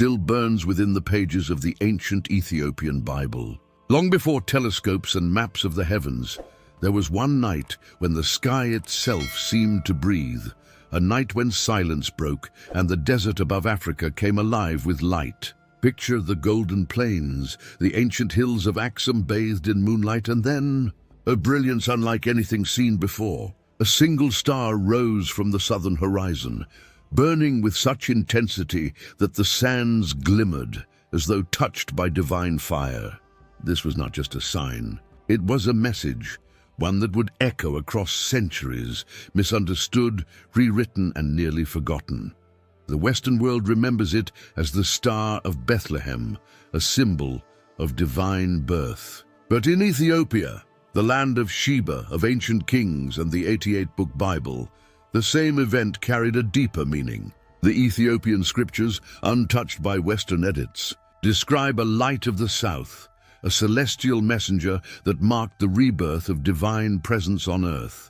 still burns within the pages of the ancient Ethiopian Bible. Long before telescopes and maps of the heavens, there was one night when the sky itself seemed to breathe, a night when silence broke and the desert above Africa came alive with light. Picture the golden plains, the ancient hills of Axum bathed in moonlight, and then a brilliance unlike anything seen before. A single star rose from the southern horizon, burning with such intensity that the sands glimmered as though touched by divine fire. This was not just a sign, it was a message, one that would echo across centuries, misunderstood, rewritten, and nearly forgotten. The Western world remembers it as the Star of Bethlehem, a symbol of divine birth. But in Ethiopia, the land of Sheba, of ancient kings and the 88-book Bible, the same event carried a deeper meaning. The Ethiopian scriptures, untouched by Western edits, describe a light of the south, a celestial messenger that marked the rebirth of divine presence on earth.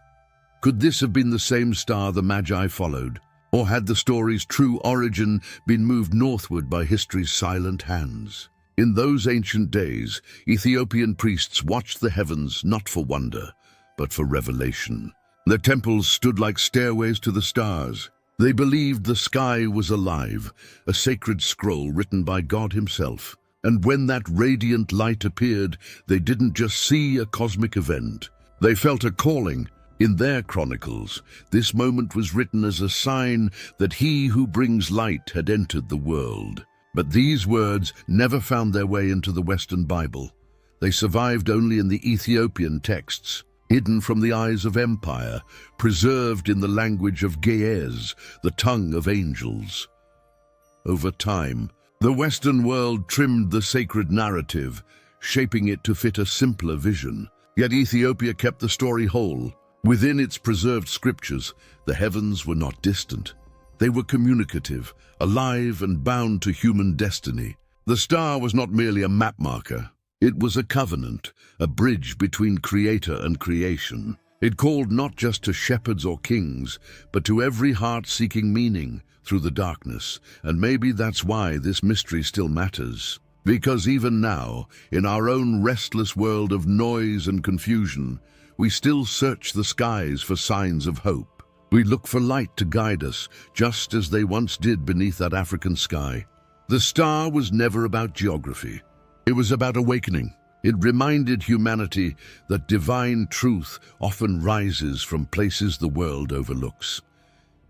Could this have been the same star the Magi followed? Or had the story's true origin been moved northward by history's silent hands? In those ancient days, Ethiopian priests watched the heavens not for wonder, but for revelation. Their temples stood like stairways to the stars. They believed the sky was alive, a sacred scroll written by God himself. And when that radiant light appeared, they didn't just see a cosmic event. They felt a calling. In their chronicles, this moment was written as a sign that he who brings light had entered the world. But these words never found their way into the Western Bible. They survived only in the Ethiopian texts, hidden from the eyes of empire, preserved in the language of Ge'ez, the tongue of angels. Over time, the Western world trimmed the sacred narrative, shaping it to fit a simpler vision. Yet Ethiopia kept the story whole. Within its preserved scriptures, the heavens were not distant. They were communicative, alive and bound to human destiny. The star was not merely a map marker. It was a covenant, a bridge between creator and creation. It called not just to shepherds or kings, but to every heart seeking meaning through the darkness. And maybe that's why this mystery still matters. Because even now, in our own restless world of noise and confusion, we still search the skies for signs of hope. We look for light to guide us, just as they once did beneath that African sky. The star was never about geography. It was about awakening. It reminded humanity that divine truth often rises from places the world overlooks.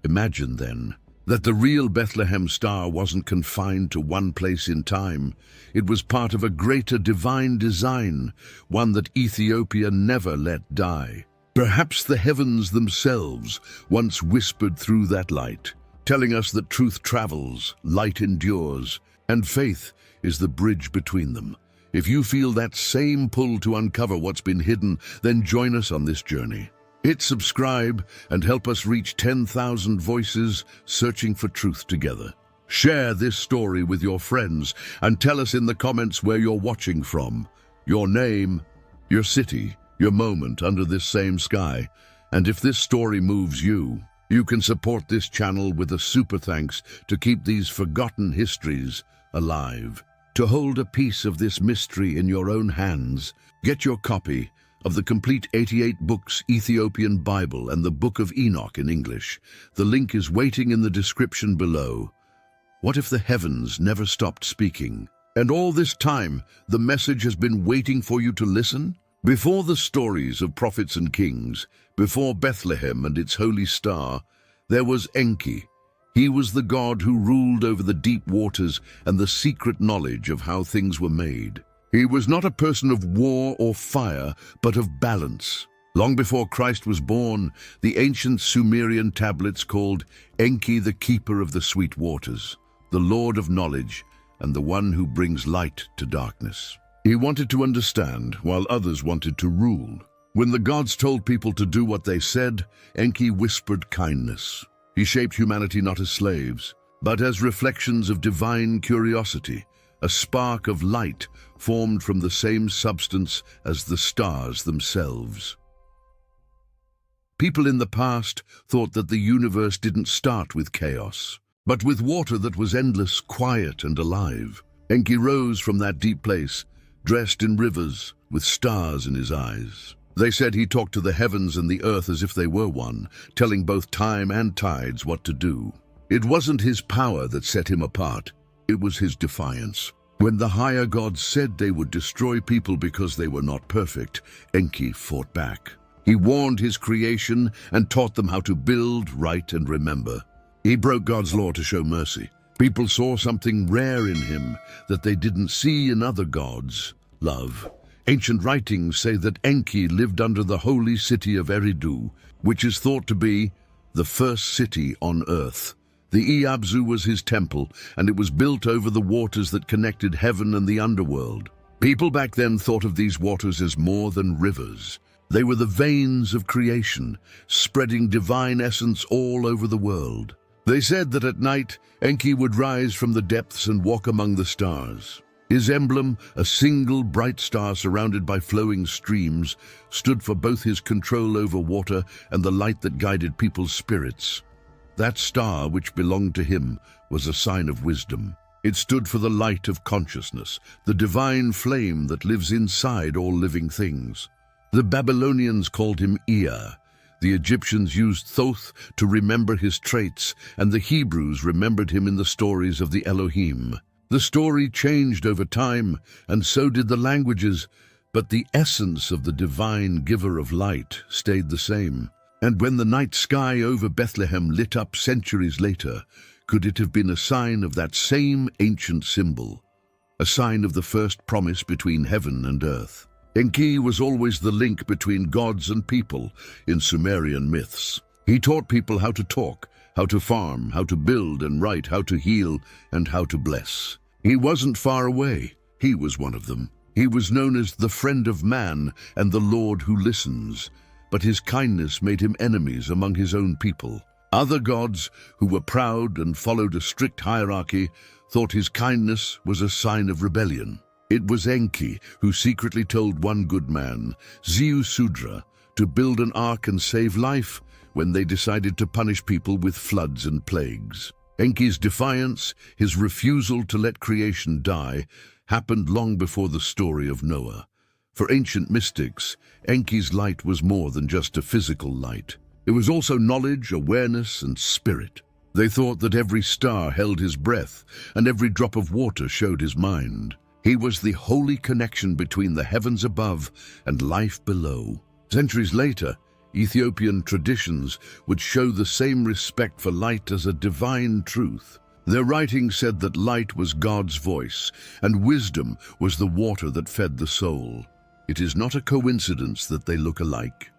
Imagine, then, that the real Bethlehem star wasn't confined to one place in time. It was part of a greater divine design, one that Ethiopia never let die. Perhaps the heavens themselves once whispered through that light, telling us that truth travels, light endures, and faith is the bridge between them. If you feel that same pull to uncover what's been hidden, then join us on this journey. Hit subscribe and help us reach 10,000 voices searching for truth together. Share this story with your friends and tell us in the comments where you're watching from, your name, your city, your moment under this same sky. And if this story moves you, you can support this channel with a super thanks to keep these forgotten histories alive. To hold a piece of this mystery in your own hands, get your copy of the complete 88 Books Ethiopian Bible and the Book of Enoch in English. The link is waiting in the description below. What if the heavens never stopped speaking? And all this time, the message has been waiting for you to listen? Before the stories of prophets and kings, before Bethlehem and its holy star, there was Enki. He was the god who ruled over the deep waters and the secret knowledge of how things were made. He was not a person of war or fire, but of balance. Long before Christ was born, the ancient Sumerian tablets called Enki the keeper of the sweet waters, the Lord of knowledge, and the one who brings light to darkness. He wanted to understand, while others wanted to rule. When the gods told people to do what they said, Enki whispered kindness. He shaped humanity not as slaves, but as reflections of divine curiosity, a spark of light formed from the same substance as the stars themselves. People in the past thought that the universe didn't start with chaos. but with water that was endless, quiet, and alive. Enki rose from that deep place, dressed in rivers, with stars in his eyes. They said he talked to the heavens and the earth as if they were one, telling both time and tides what to do. It wasn't his power that set him apart, it was his defiance. When the higher gods said they would destroy people because they were not perfect, Enki fought back. He warned his creation and taught them how to build, write, and remember. He broke God's law to show mercy. People saw something rare in him that they didn't see in other gods: love. Ancient writings say that Enki lived under the holy city of Eridu, which is thought to be the first city on earth. The YHWH was his temple, and it was built over the waters that connected heaven and the underworld. People back then thought of these waters as more than rivers. They were the veins of creation, spreading divine essence all over the world. They said that at night, Enki would rise from the depths and walk among the stars. His emblem, a single bright star surrounded by flowing streams, stood for both his control over water and the light that guided people's spirits. That star, which belonged to him, was a sign of wisdom. It stood for the light of consciousness, the divine flame that lives inside all living things. The Babylonians called him Ea. The Egyptians used Thoth to remember his traits, and the Hebrews remembered him in the stories of the Elohim. The story changed over time, and so did the languages, but the essence of the divine giver of light stayed the same. And when the night sky over Bethlehem lit up centuries later, could it have been a sign of that same ancient symbol, a sign of the first promise between heaven and earth? Enki was always the link between gods and people in Sumerian myths. He taught people how to talk, how to farm, how to build and write, how to heal, and how to bless. He wasn't far away. He was one of them. He was known as the friend of man and the Lord who listens, but his kindness made him enemies among his own people. Other gods, who were proud and followed a strict hierarchy, thought his kindness was a sign of rebellion. It was Enki who secretly told one good man, Ziusudra, to build an ark and save life when they decided to punish people with floods and plagues. Enki's defiance, his refusal to let creation die, happened long before the story of Noah. For ancient mystics, Enki's light was more than just a physical light. It was also knowledge, awareness, and spirit. They thought that every star held his breath, and every drop of water showed his mind. He was the holy connection between the heavens above and life below. Centuries later, Ethiopian traditions would show the same respect for light as a divine truth. Their writings said that light was God's voice, and wisdom was the water that fed the soul. It is not a coincidence that they look alike.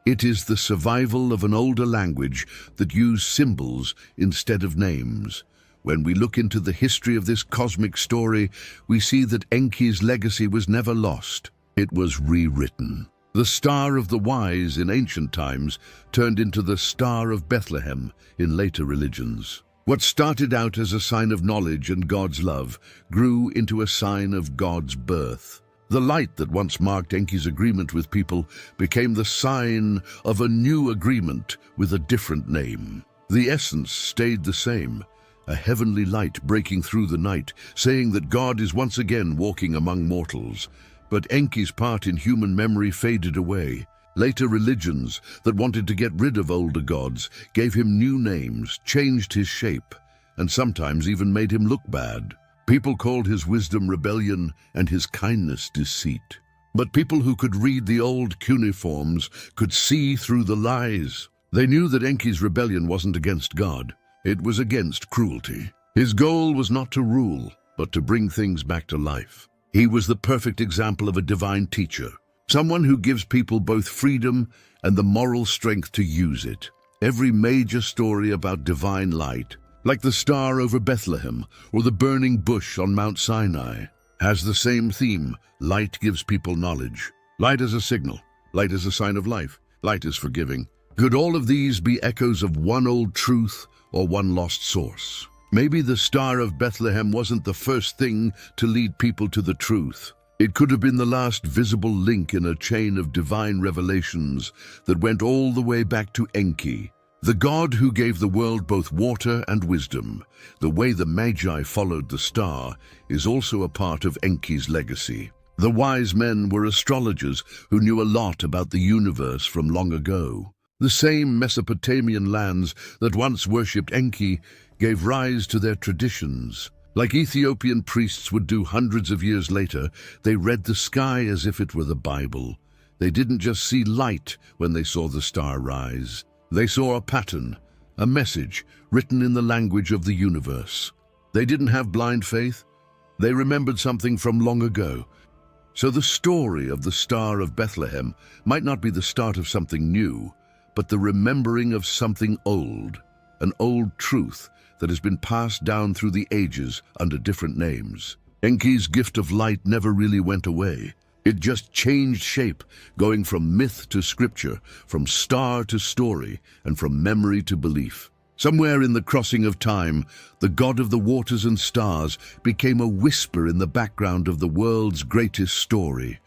It is the survival of an older language that used symbols instead of names. When we look into the history of this cosmic story, we see that Enki's legacy was never lost. It was rewritten. The Star of the Wise in ancient times turned into the Star of Bethlehem in later religions. What started out as a sign of knowledge and God's love grew into a sign of God's birth. The light that once marked Enki's agreement with people became the sign of a new agreement with a different name. The essence stayed the same, a heavenly light breaking through the night, saying that God is once again walking among mortals. But Enki's part in human memory faded away. Later religions that wanted to get rid of older gods gave him new names, changed his shape, and sometimes even made him look bad. People called his wisdom rebellion and his kindness deceit. But people who could read the old cuneiforms could see through the lies. They knew that Enki's rebellion wasn't against God. It was against cruelty. His goal was not to rule, but to bring things back to life. He was the perfect example of a divine teacher, someone who gives people both freedom and the moral strength to use it. Every major story about divine light, like the star over Bethlehem or the burning bush on Mount Sinai, has the same theme: light gives people knowledge. Light is a signal. Light is a sign of life. Light is forgiving. Could all of these be echoes of one old truth or one lost source? Maybe the Star of Bethlehem wasn't the first thing to lead people to the truth. It could have been the last visible link in a chain of divine revelations that went all the way back to Enki, The God who gave the world both water and wisdom, the way the Magi followed the star, is also a part of Enki's legacy. The wise men were astrologers who knew a lot about the universe from long ago. The same Mesopotamian lands that once worshipped Enki gave rise to their traditions. Like Ethiopian priests would do hundreds of years later, they read the sky as if it were the Bible. They didn't just see light when they saw the star rise. They saw a pattern, a message written in the language of the universe. They didn't have blind faith. They remembered something from long ago. So the story of the Star of Bethlehem might not be the start of something new, but the remembering of something old, an old truth that has been passed down through the ages under different names. Enki's gift of light never really went away. It just changed shape, going from myth to scripture, from star to story, and from memory to belief. Somewhere in the crossing of time, the God of the waters and stars became a whisper in the background of the world's greatest story.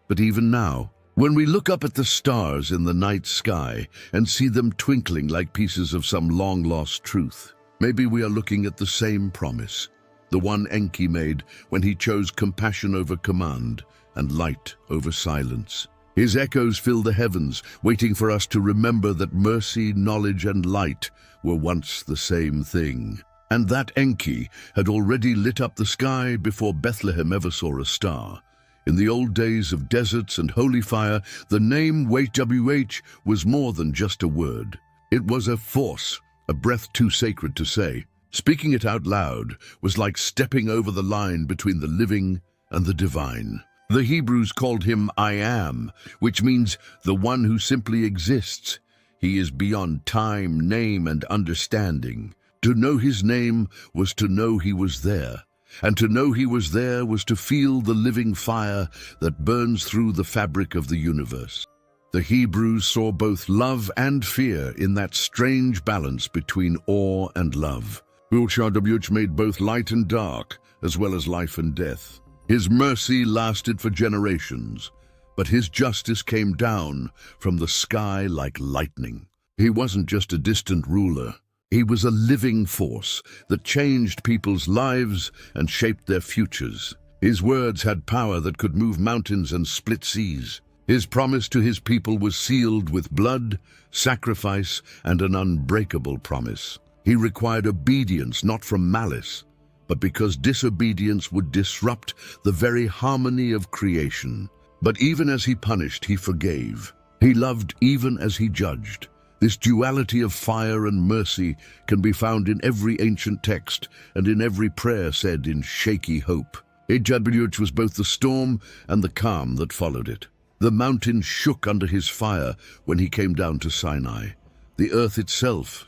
But even now, when we look up at the stars in the night sky and see them twinkling like pieces of some long-lost truth, maybe we are looking at the same promise, the one Enki made when he chose compassion over command and light over silence. His echoes fill the heavens, waiting for us to remember that mercy, knowledge, and light were once the same thing, and that Enki had already lit up the sky before Bethlehem ever saw a star. In the old days of deserts and holy fire, the name YHWH was more than just a word. It was a force, a breath too sacred to say. Speaking it out loud was like stepping over the line between the living and the divine. The Hebrews called him I Am, which means the one who simply exists. He is beyond time, name, and understanding. To know his name was to know he was there, and to know he was there was to feel the living fire that burns through the fabric of the universe. The Hebrews saw both love and fear in that strange balance between awe and love. YHWH made both light and dark, as well as life and death. His mercy lasted for generations, but his justice came down from the sky like lightning. He wasn't just a distant ruler. He was a living force that changed people's lives and shaped their futures. His words had power that could move mountains and split seas. His promise to his people was sealed with blood, sacrifice, and an unbreakable promise. He required obedience not from malice, but because disobedience would disrupt the very harmony of creation. But even as he punished, he forgave. He loved even as he judged. This duality of fire and mercy can be found in every ancient text and in every prayer said in shaky hope. YHWH was both the storm and the calm that followed it. The mountain shook under his fire when he came down to Sinai. The earth itself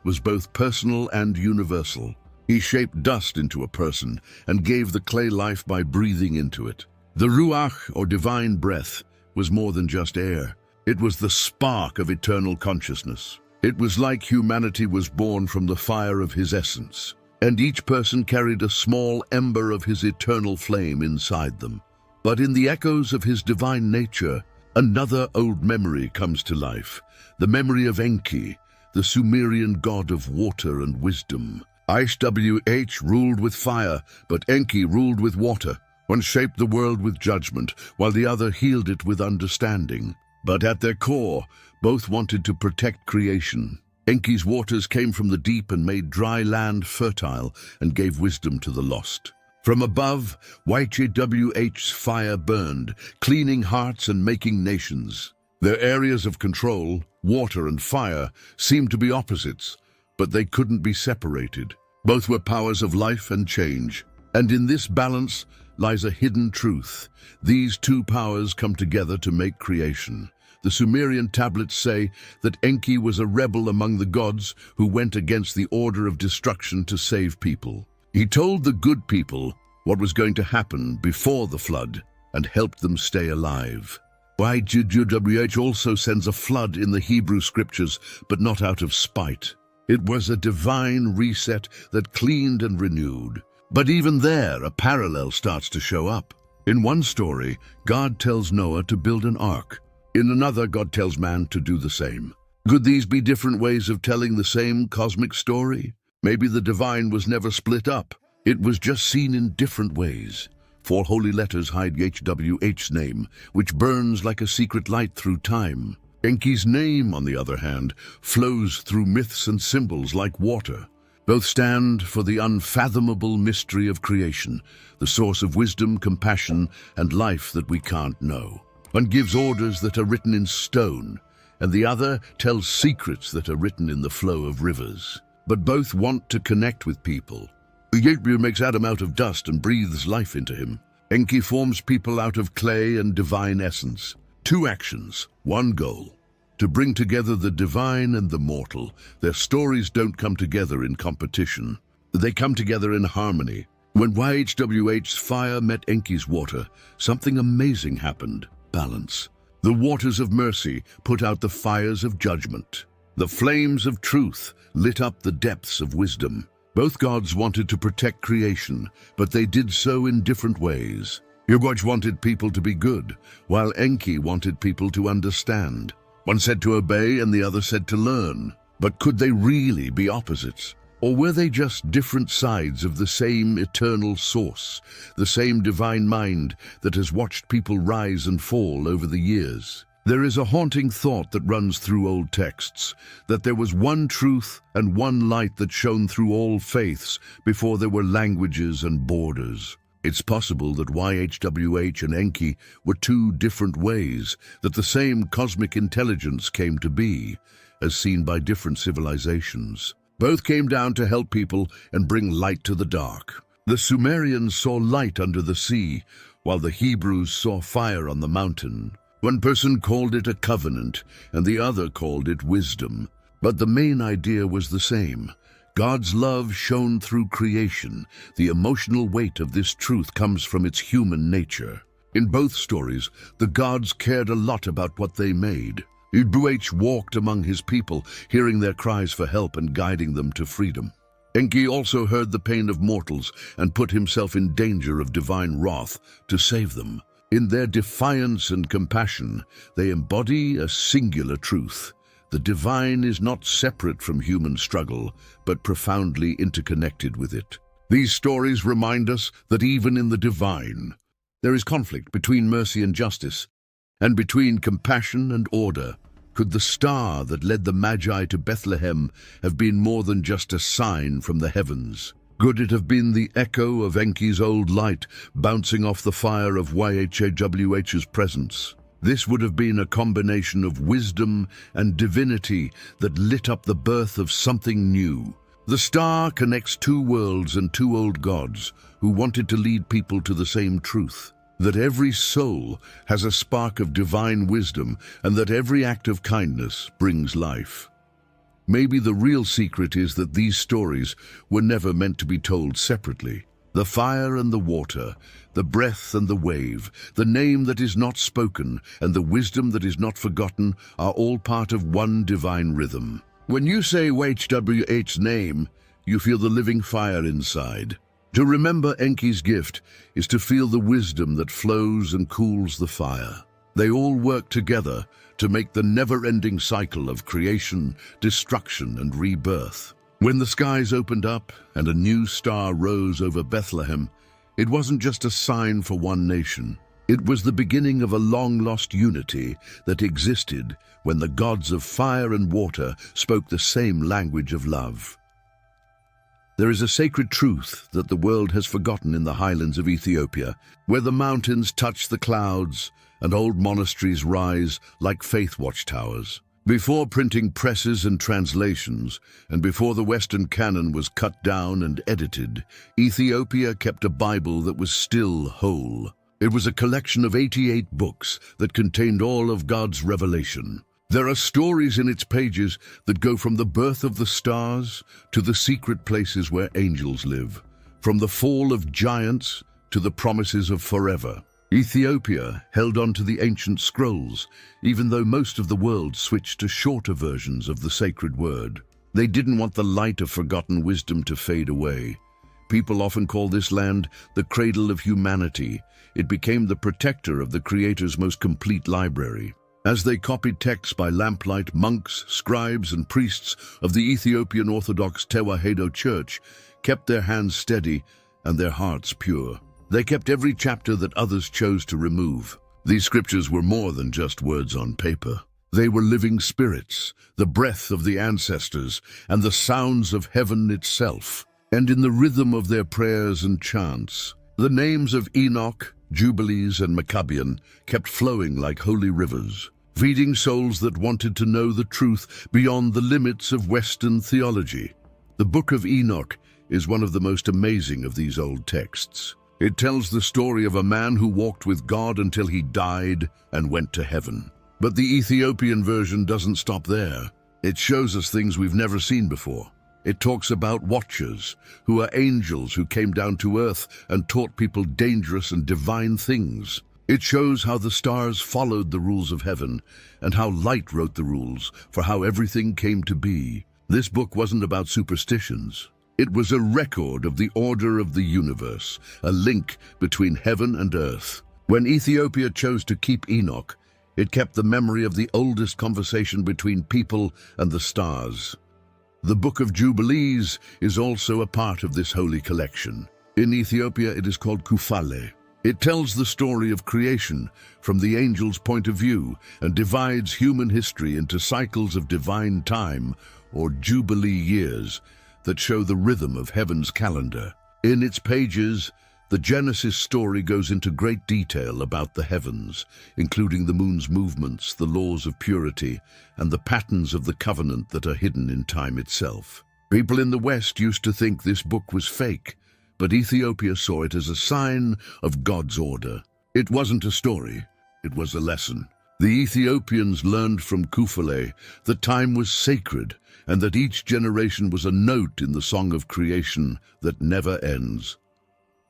was both personal and universal. He shaped dust into a person and gave the clay life by breathing into it. The Ruach, or divine breath, was more than just air. It was the spark of eternal consciousness. It was like humanity was born from the fire of his essence, and each person carried a small ember of his eternal flame inside them. But in the echoes of his divine nature, another old memory comes to life, the memory of Enki, the Sumerian god of water and wisdom. YHWH ruled with fire, but Enki ruled with water. One shaped the world with judgment, while the other healed it with understanding. But at their core, both wanted to protect creation. Enki's waters came from the deep and made dry land fertile and gave wisdom to the lost. From above, YHWH's fire burned, cleaning hearts and making nations. Their areas of control, water and fire, seemed to be opposites, but they couldn't be separated. Both were powers of life and change. And in this balance lies a hidden truth. These two powers come together to make creation. The Sumerian tablets say that Enki was a rebel among the gods who went against the order of destruction to save people. He told the good people what was going to happen before the flood and helped them stay alive. YHWH also sends a flood in the Hebrew scriptures, but not out of spite. It was a divine reset that cleaned and renewed. But even there, a parallel starts to show up. In one story, God tells Noah to build an ark. In another, God tells man to do the same. Could these be different ways of telling the same cosmic story? Maybe the divine was never split up. It was just seen in different ways. 4 holy letters hide YHWH's name, which burns like a secret light through time. Enki's name, on the other hand, flows through myths and symbols like water. Both stand for the unfathomable mystery of creation, the source of wisdom, compassion, and life that we can't know. One gives orders that are written in stone, and the other tells secrets that are written in the flow of rivers. But both want to connect with people. Ethiopia makes Adam out of dust and breathes life into him. Enki forms people out of clay and divine essence. 2 actions, 1 goal: to bring together the divine and the mortal. Their stories don't come together in competition. They come together in harmony. When YHWH's fire met Enki's water, something amazing happened: balance. The waters of mercy put out the fires of judgment. The flames of truth lit up the depths of wisdom. Both gods wanted to protect creation, but they did so in different ways. YHWH wanted people to be good, while Enki wanted people to understand. One said to obey and the other said to learn. But could they really be opposites? Or were they just different sides of the same eternal source, the same divine mind that has watched people rise and fall over the years? There is a haunting thought that runs through old texts, that there was one truth and one light that shone through all faiths before there were languages and borders. It's possible that YHWH and Enki were 2 different ways that the same cosmic intelligence came to be, as seen by different civilizations. Both came down to help people and bring light to the dark. The Sumerians saw light under the sea, while the Hebrews saw fire on the mountain. One person called it a covenant, and the other called it wisdom. But the main idea was the same. God's love shone through creation. The emotional weight of this truth comes from its human nature. In both stories, the gods cared a lot about what they made. YHWH walked among his people, hearing their cries for help and guiding them to freedom. Enki also heard the pain of mortals and put himself in danger of divine wrath to save them. In their defiance and compassion, they embody a singular truth. The divine is not separate from human struggle, but profoundly interconnected with it. These stories remind us that even in the divine, there is conflict between mercy and justice, and between compassion and order. Could the star that led the Magi to Bethlehem have been more than just a sign from the heavens? Could it have been the echo of Enki's old light bouncing off the fire of YHWH's presence? This would have been a combination of wisdom and divinity that lit up the birth of something new. The star connects 2 worlds and 2 old gods who wanted to lead people to the same truth, that every soul has a spark of divine wisdom and that every act of kindness brings life. Maybe the real secret is that these stories were never meant to be told separately. The fire and the water, the breath and the wave, the name that is not spoken, and the wisdom that is not forgotten are all part of one divine rhythm. When you say YHWH's name, you feel the living fire inside. To remember Enki's gift is to feel the wisdom that flows and cools the fire. They all work together to make the never-ending cycle of creation, destruction, and rebirth. When the skies opened up and a new star rose over Bethlehem, it wasn't just a sign for one nation. It was the beginning of a long-lost unity that existed when the gods of fire and water spoke the same language of love. There is a sacred truth that the world has forgotten in the highlands of Ethiopia, where the mountains touch the clouds and old monasteries rise like faith watchtowers. Before printing presses and translations, and before the Western canon was cut down and edited, Ethiopia kept a Bible that was still whole. It was a collection of 88 books that contained all of God's revelation. There are stories in its pages that go from the birth of the stars to the secret places where angels live, from the fall of giants to the promises of forever. Ethiopia held on to the ancient scrolls, even though most of the world switched to shorter versions of the sacred word. They didn't want the light of forgotten wisdom to fade away. People often call this land the cradle of humanity. It became the protector of the Creator's most complete library. As they copied texts by lamplight, monks, scribes, and priests of the Ethiopian Orthodox Tewahedo Church kept their hands steady and their hearts pure. They kept every chapter that others chose to remove. These scriptures were more than just words on paper. They were living spirits, the breath of the ancestors, and the sounds of heaven itself. And in the rhythm of their prayers and chants, the names of Enoch, Jubilees, and Maccabean kept flowing like holy rivers, feeding souls that wanted to know the truth beyond the limits of Western theology. The Book of Enoch is one of the most amazing of these old texts. It tells the story of a man who walked with God until he died and went to heaven. But the Ethiopian version doesn't stop there. It shows us things we've never seen before. It talks about watchers, who are angels who came down to earth and taught people dangerous and divine things. It shows how the stars followed the rules of heaven and how light wrote the rules for how everything came to be. This book wasn't about superstitions. It was a record of the order of the universe, a link between heaven and earth. When Ethiopia chose to keep Enoch, it kept the memory of the oldest conversation between people and the stars. The Book of Jubilees is also a part of this holy collection. In Ethiopia, it is called Kufale. It tells the story of creation from the angel's point of view and divides human history into cycles of divine time, or Jubilee years, that show the rhythm of heaven's calendar. In its pages, the Genesis story goes into great detail about the heavens, including the moon's movements, the laws of purity, and the patterns of the covenant that are hidden in time itself. People in the West used to think this book was fake, but Ethiopia saw it as a sign of God's order. It wasn't a story, it was a lesson. The Ethiopians learned from Kufale that time was sacred and that each generation was a note in the song of creation that never ends.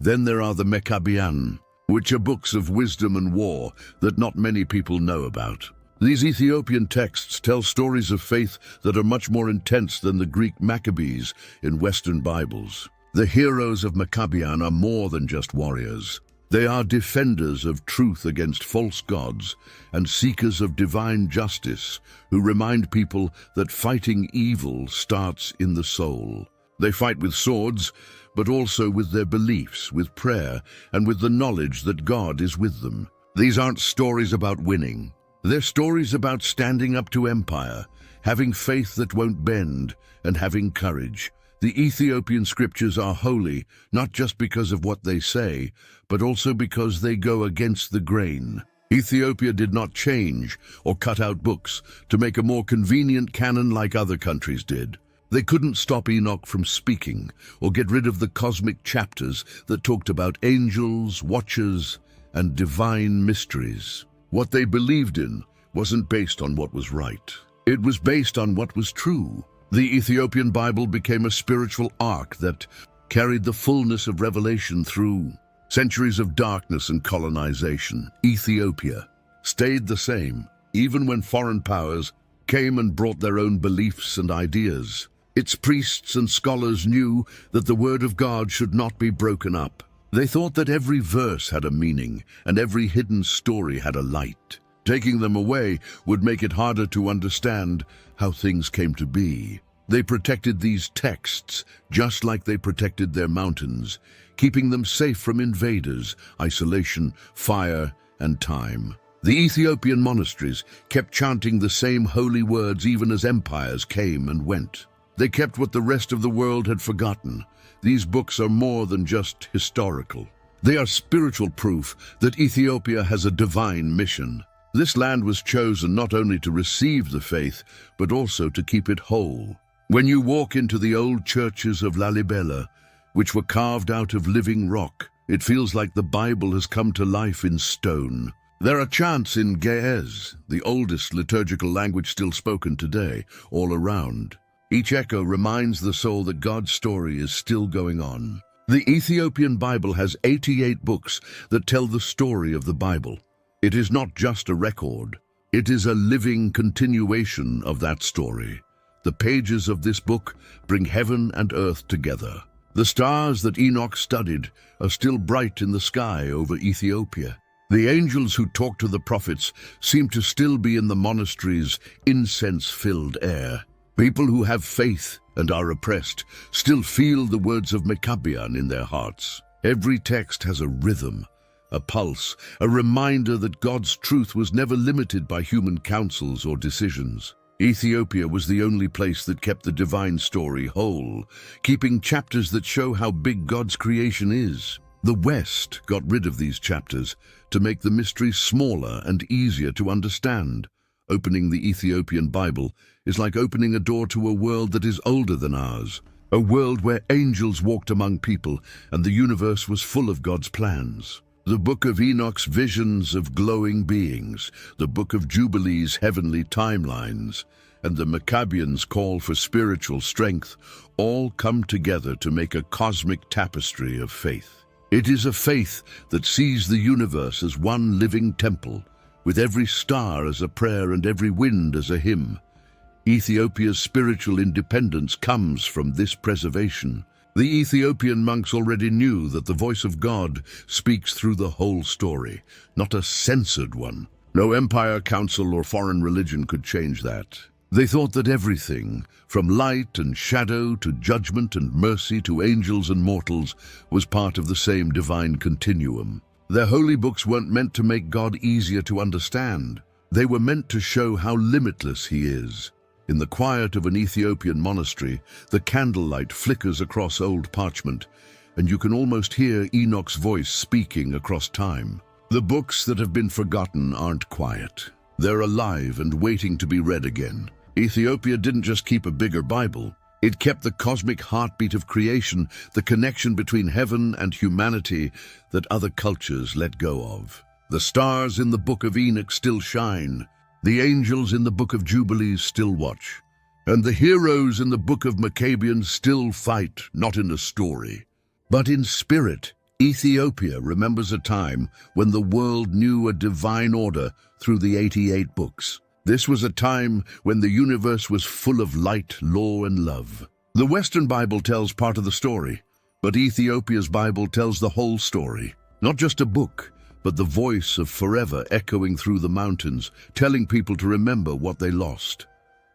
Then there are the Maccabean, which are books of wisdom and war that not many people know about. These Ethiopian texts tell stories of faith that are much more intense than the Greek Maccabees in Western Bibles. The heroes of Maccabean are more than just warriors. They are defenders of truth against false gods and seekers of divine justice who remind people that fighting evil starts in the soul. They fight with swords, but also with their beliefs, with prayer, and with the knowledge that God is with them. These aren't stories about winning. They're stories about standing up to empire, having faith that won't bend, and having courage. The Ethiopian scriptures are holy, not just because of what they say, but also because they go against the grain. Ethiopia did not change or cut out books to make a more convenient canon like other countries did. They couldn't stop Enoch from speaking or get rid of the cosmic chapters that talked about angels, watchers, and divine mysteries. What they believed in wasn't based on what was right. It was based on what was true. The Ethiopian Bible became a spiritual ark that carried the fullness of revelation through centuries of darkness and colonization. Ethiopia stayed the same, even when foreign powers came and brought their own beliefs and ideas. Its priests and scholars knew that the word of God should not be broken up. They thought that every verse had a meaning and every hidden story had a light. Taking them away would make it harder to understand how things came to be. They protected these texts just like they protected their mountains, keeping them safe from invaders, isolation, fire, and time. The Ethiopian monasteries kept chanting the same holy words even as empires came and went. They kept what the rest of the world had forgotten. These books are more than just historical. They are spiritual proof that Ethiopia has a divine mission. This land was chosen not only to receive the faith, but also to keep it whole. When you walk into the old churches of Lalibela, which were carved out of living rock, it feels like the Bible has come to life in stone. There are chants in Ge'ez, the oldest liturgical language still spoken today, all around. Each echo reminds the soul that God's story is still going on. The Ethiopian Bible has 88 books that tell the story of the Bible. It is not just a record. It is a living continuation of that story. The pages of this book bring heaven and earth together. The stars that Enoch studied are still bright in the sky over Ethiopia. The angels who talked to the prophets seem to still be in the monastery's incense-filled air. People who have faith and are oppressed still feel the words of Maccabean in their hearts. Every text has a rhythm, a pulse, a reminder that God's truth was never limited by human counsels or decisions. Ethiopia was the only place that kept the divine story whole, keeping chapters that show how big God's creation is. The West got rid of these chapters to make the mystery smaller and easier to understand. Opening the Ethiopian Bible is like opening a door to a world that is older than ours, a world where angels walked among people and the universe was full of God's plans. The book of Enoch's visions of glowing beings, the book of Jubilee's heavenly timelines, and the Maccabeans' call for spiritual strength all come together to make a cosmic tapestry of faith. It is a faith that sees the universe as one living temple, with every star as a prayer and every wind as a hymn. Ethiopia's spiritual independence comes from this preservation. The Ethiopian monks already knew that the voice of God speaks through the whole story, not a censored one. No empire, council, or foreign religion could change that. They thought that everything, from light and shadow to judgment and mercy to angels and mortals, was part of the same divine continuum. Their holy books weren't meant to make God easier to understand. They were meant to show how limitless He is. In the quiet of an Ethiopian monastery, the candlelight flickers across old parchment, and you can almost hear Enoch's voice speaking across time. The books that have been forgotten aren't quiet. They're alive and waiting to be read again. Ethiopia didn't just keep a bigger Bible. It kept the cosmic heartbeat of creation, the connection between heaven and humanity that other cultures let go of. The stars in the book of Enoch still shine. The angels in the book of Jubilees still watch. And the heroes in the book of Maccabeans still fight, not in a story, but in spirit. Ethiopia remembers a time when the world knew a divine order through the 88 books. This was a time when the universe was full of light, law, and love. The Western Bible tells part of the story, but Ethiopia's Bible tells the whole story. Not just a book, but the voice of forever echoing through the mountains, telling people to remember what they lost.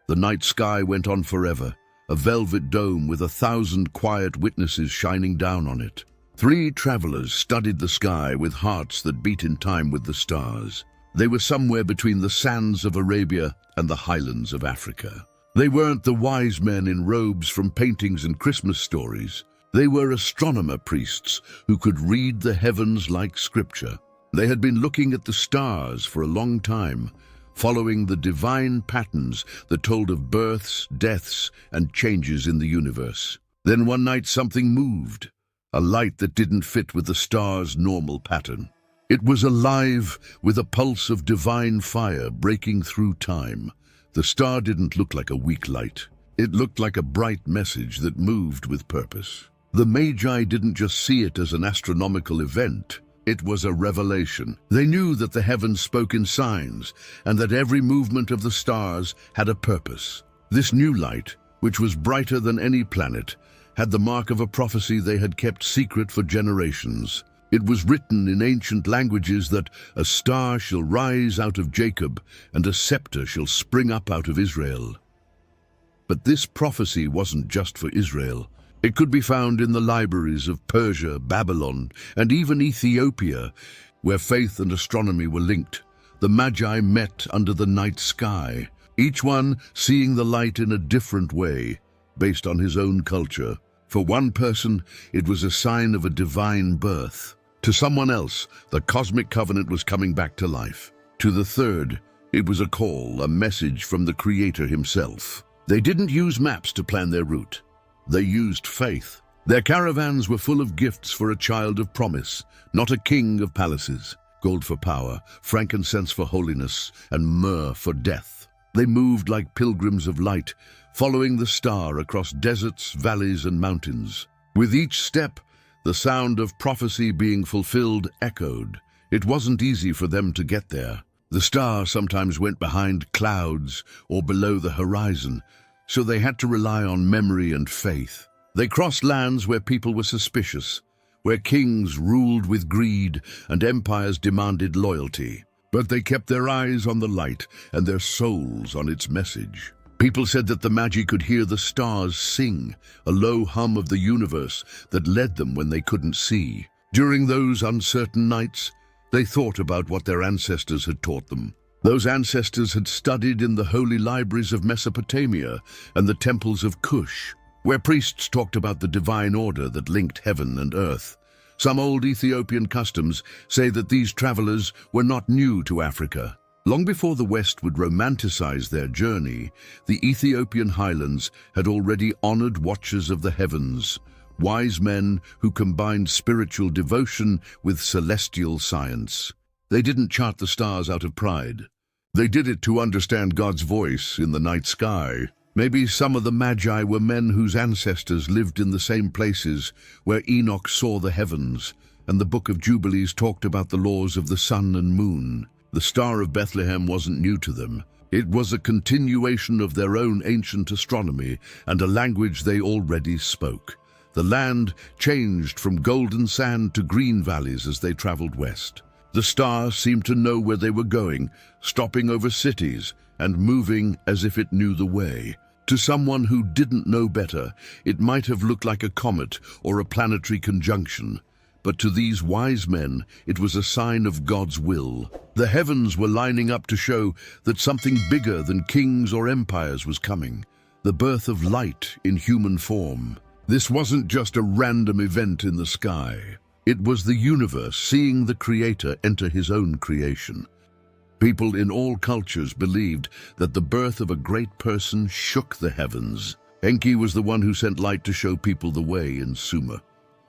The night sky went on forever, a velvet dome with 1,000 quiet witnesses shining down on it. 3 travelers studied the sky with hearts that beat in time with the stars. They were somewhere between the sands of Arabia and the highlands of Africa. They weren't the wise men in robes from paintings and Christmas stories. They were astronomer priests who could read the heavens like scripture. They had been looking at the stars for a long time, following the divine patterns that told of births, deaths, and changes in the universe. Then one night something moved, a light that didn't fit with the stars' normal pattern. It was alive with a pulse of divine fire breaking through time. The star didn't look like a weak light. It looked like a bright message that moved with purpose. The Magi didn't just see it as an astronomical event. It was a revelation. They knew that the heavens spoke in signs and that every movement of the stars had a purpose. This new light, which was brighter than any planet, had the mark of a prophecy they had kept secret for generations. It was written in ancient languages that a star shall rise out of Jacob and a scepter shall spring up out of Israel. But this prophecy wasn't just for Israel. It could be found in the libraries of Persia, Babylon, and even Ethiopia, where faith and astronomy were linked. The Magi met under the night sky, each one seeing the light in a different way, based on his own culture. For one person, it was a sign of a divine birth. To someone else, the cosmic covenant was coming back to life. To the third, it was a call, a message from the Creator himself. They didn't use maps to plan their route. They used faith. Their caravans were full of gifts for a child of promise, not a king of palaces. Gold for power, frankincense for holiness, and myrrh for death. They moved like pilgrims of light, following the star across deserts, valleys, and mountains. With each step, the sound of prophecy being fulfilled echoed. It wasn't easy for them to get there. The star sometimes went behind clouds or below the horizon, so they had to rely on memory and faith. They crossed lands where people were suspicious, where kings ruled with greed and empires demanded loyalty. But they kept their eyes on the light and their souls on its message. People said that the Magi could hear the stars sing, a low hum of the universe that led them when they couldn't see. During those uncertain nights, they thought about what their ancestors had taught them. Those ancestors had studied in the holy libraries of Mesopotamia and the temples of Cush, where priests talked about the divine order that linked heaven and earth. Some old Ethiopian customs say that these travelers were not new to Africa. Long before the West would romanticize their journey, the Ethiopian highlands had already honored watchers of the heavens, wise men who combined spiritual devotion with celestial science. They didn't chart the stars out of pride. They did it to understand God's voice in the night sky. Maybe some of the Magi were men whose ancestors lived in the same places where Enoch saw the heavens, and the Book of Jubilees talked about the laws of the sun and moon. The Star of Bethlehem wasn't new to them. It was a continuation of their own ancient astronomy and a language they already spoke. The land changed from golden sand to green valleys as they traveled west. The star seemed to know where they were going, stopping over cities and moving as if it knew the way. To someone who didn't know better, it might have looked like a comet or a planetary conjunction. But to these wise men, it was a sign of God's will. The heavens were lining up to show that something bigger than kings or empires was coming. The birth of light in human form. This wasn't just a random event in the sky. It was the universe seeing the Creator enter his own creation. People in all cultures believed that the birth of a great person shook the heavens. Enki was the one who sent light to show people the way in Sumer.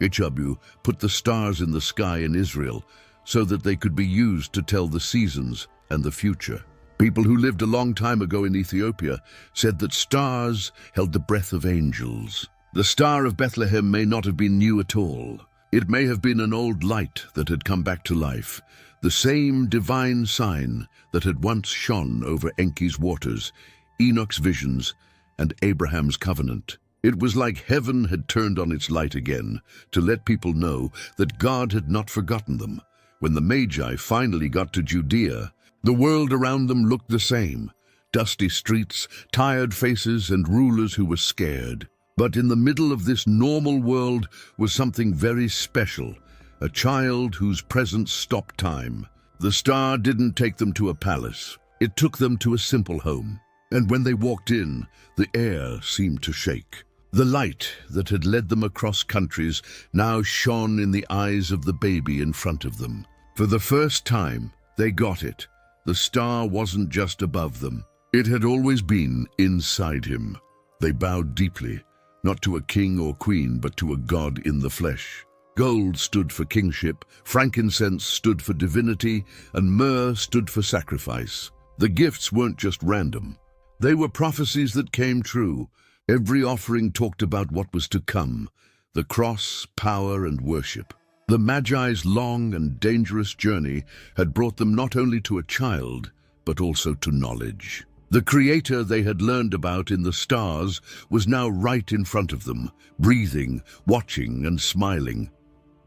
YHWH put the stars in the sky in Israel so that they could be used to tell the seasons and the future. People who lived a long time ago in Ethiopia said that stars held the breath of angels. The Star of Bethlehem may not have been new at all. It may have been an old light that had come back to life, the same divine sign that had once shone over Enki's waters, Enoch's visions, and Abraham's covenant. It was like heaven had turned on its light again to let people know that God had not forgotten them. When the Magi finally got to Judea, the world around them looked the same: dusty streets, tired faces, and rulers who were scared. But in the middle of this normal world was something very special, a child whose presence stopped time. The star didn't take them to a palace. It took them to a simple home. And when they walked in, the air seemed to shake. The light that had led them across countries now shone in the eyes of the baby in front of them. For the first time, they got it. The star wasn't just above them. It had always been inside him. They bowed deeply, not to a king or queen, but to a God in the flesh. Gold stood for kingship, frankincense stood for divinity, and myrrh stood for sacrifice. The gifts weren't just random. They were prophecies that came true. Every offering talked about what was to come: the cross, power, and worship. The Magi's long and dangerous journey had brought them not only to a child, but also to knowledge. The Creator they had learned about in the stars was now right in front of them, breathing, watching, and smiling.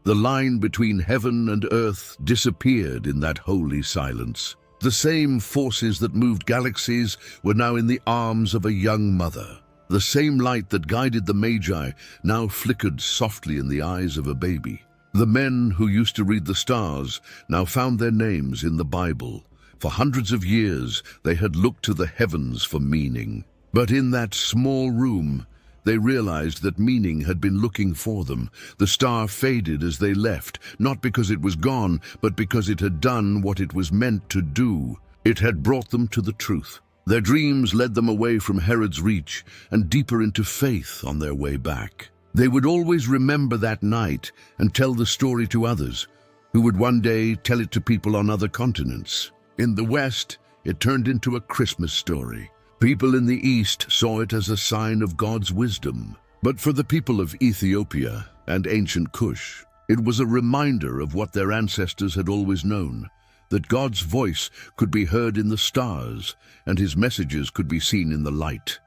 The line between heaven and earth disappeared in that holy silence. The same forces that moved galaxies were now in the arms of a young mother. The same light that guided the Magi now flickered softly in the eyes of a baby. The men who used to read the stars now found their names in the Bible. For hundreds of years, they had looked to the heavens for meaning. But in that small room, they realized that meaning had been looking for them. The star faded as they left, not because it was gone, but because it had done what it was meant to do. It had brought them to the truth. Their dreams led them away from Herod's reach and deeper into faith on their way back. They would always remember that night and tell the story to others, who would one day tell it to people on other continents. In the West, it turned into a Christmas story. People in the East saw it as a sign of God's wisdom. But for the people of Ethiopia and ancient Cush, it was a reminder of what their ancestors had always known, that God's voice could be heard in the stars and his messages could be seen in the light.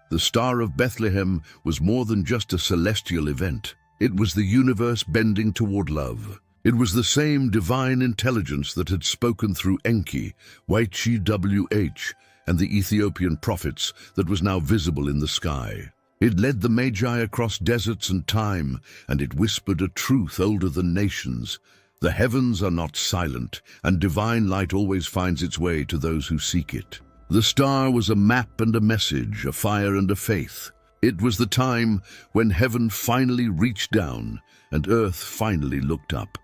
The Star of Bethlehem was more than just a celestial event. It was the universe bending toward love. It was the same divine intelligence that had spoken through Enki, YHWH, and the Ethiopian prophets that was now visible in the sky. It led the Magi across deserts and time, and it whispered a truth older than nations. The heavens are not silent, and divine light always finds its way to those who seek it. The star was a map and a message, a fire and a faith. It was the time when heaven finally reached down and earth finally looked up.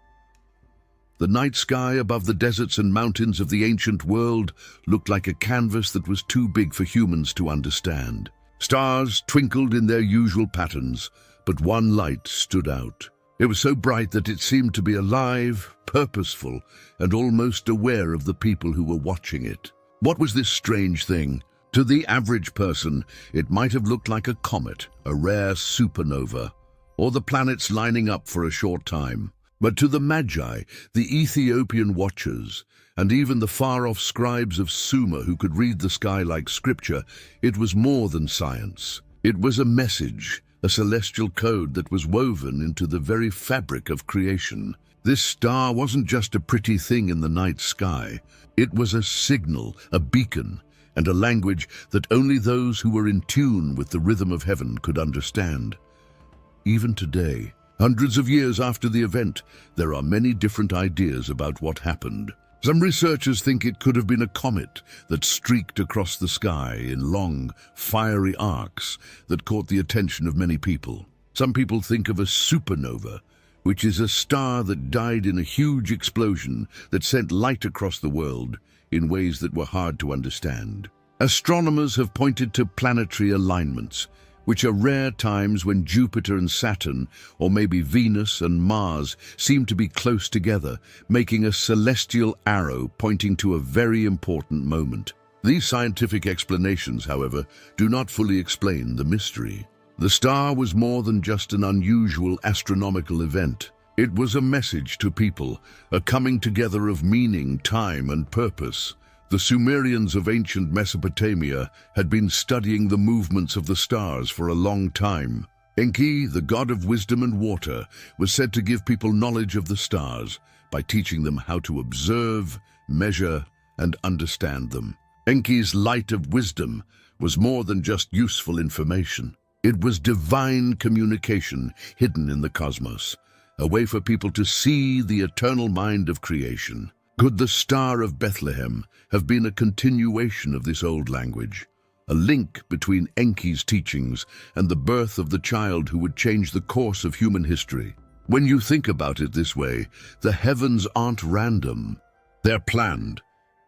The night sky above the deserts and mountains of the ancient world looked like a canvas that was too big for humans to understand. Stars twinkled in their usual patterns, but one light stood out. It was so bright that it seemed to be alive, purposeful, and almost aware of the people who were watching it. What was this strange thing? To the average person, it might have looked like a comet, a rare supernova, or the planets lining up for a short time. But to the Magi, the Ethiopian watchers, and even the far-off scribes of Sumer who could read the sky like scripture, it was more than science. It was a message, a celestial code that was woven into the very fabric of creation. This star wasn't just a pretty thing in the night sky. It was a signal, a beacon, and a language that only those who were in tune with the rhythm of heaven could understand. Even today, hundreds of years after the event, there are many different ideas about what happened. Some researchers think it could have been a comet that streaked across the sky in long, fiery arcs that caught the attention of many people. Some people think of a supernova, which is a star that died in a huge explosion that sent light across the world in ways that were hard to understand. Astronomers have pointed to planetary alignments, which are rare times when Jupiter and Saturn, or maybe Venus and Mars, seem to be close together, making a celestial arrow pointing to a very important moment. These scientific explanations, however, do not fully explain the mystery. The star was more than just an unusual astronomical event. It was a message to people, a coming together of meaning, time, and purpose. The Sumerians of ancient Mesopotamia had been studying the movements of the stars for a long time. Enki, the god of wisdom and water, was said to give people knowledge of the stars by teaching them how to observe, measure, and understand them. Enki's light of wisdom was more than just useful information. It was divine communication hidden in the cosmos, a way for people to see the eternal mind of creation. Could the Star of Bethlehem have been a continuation of this old language, a link between Enki's teachings and the birth of the child who would change the course of human history? When you think about it this way, the heavens aren't random. They're planned.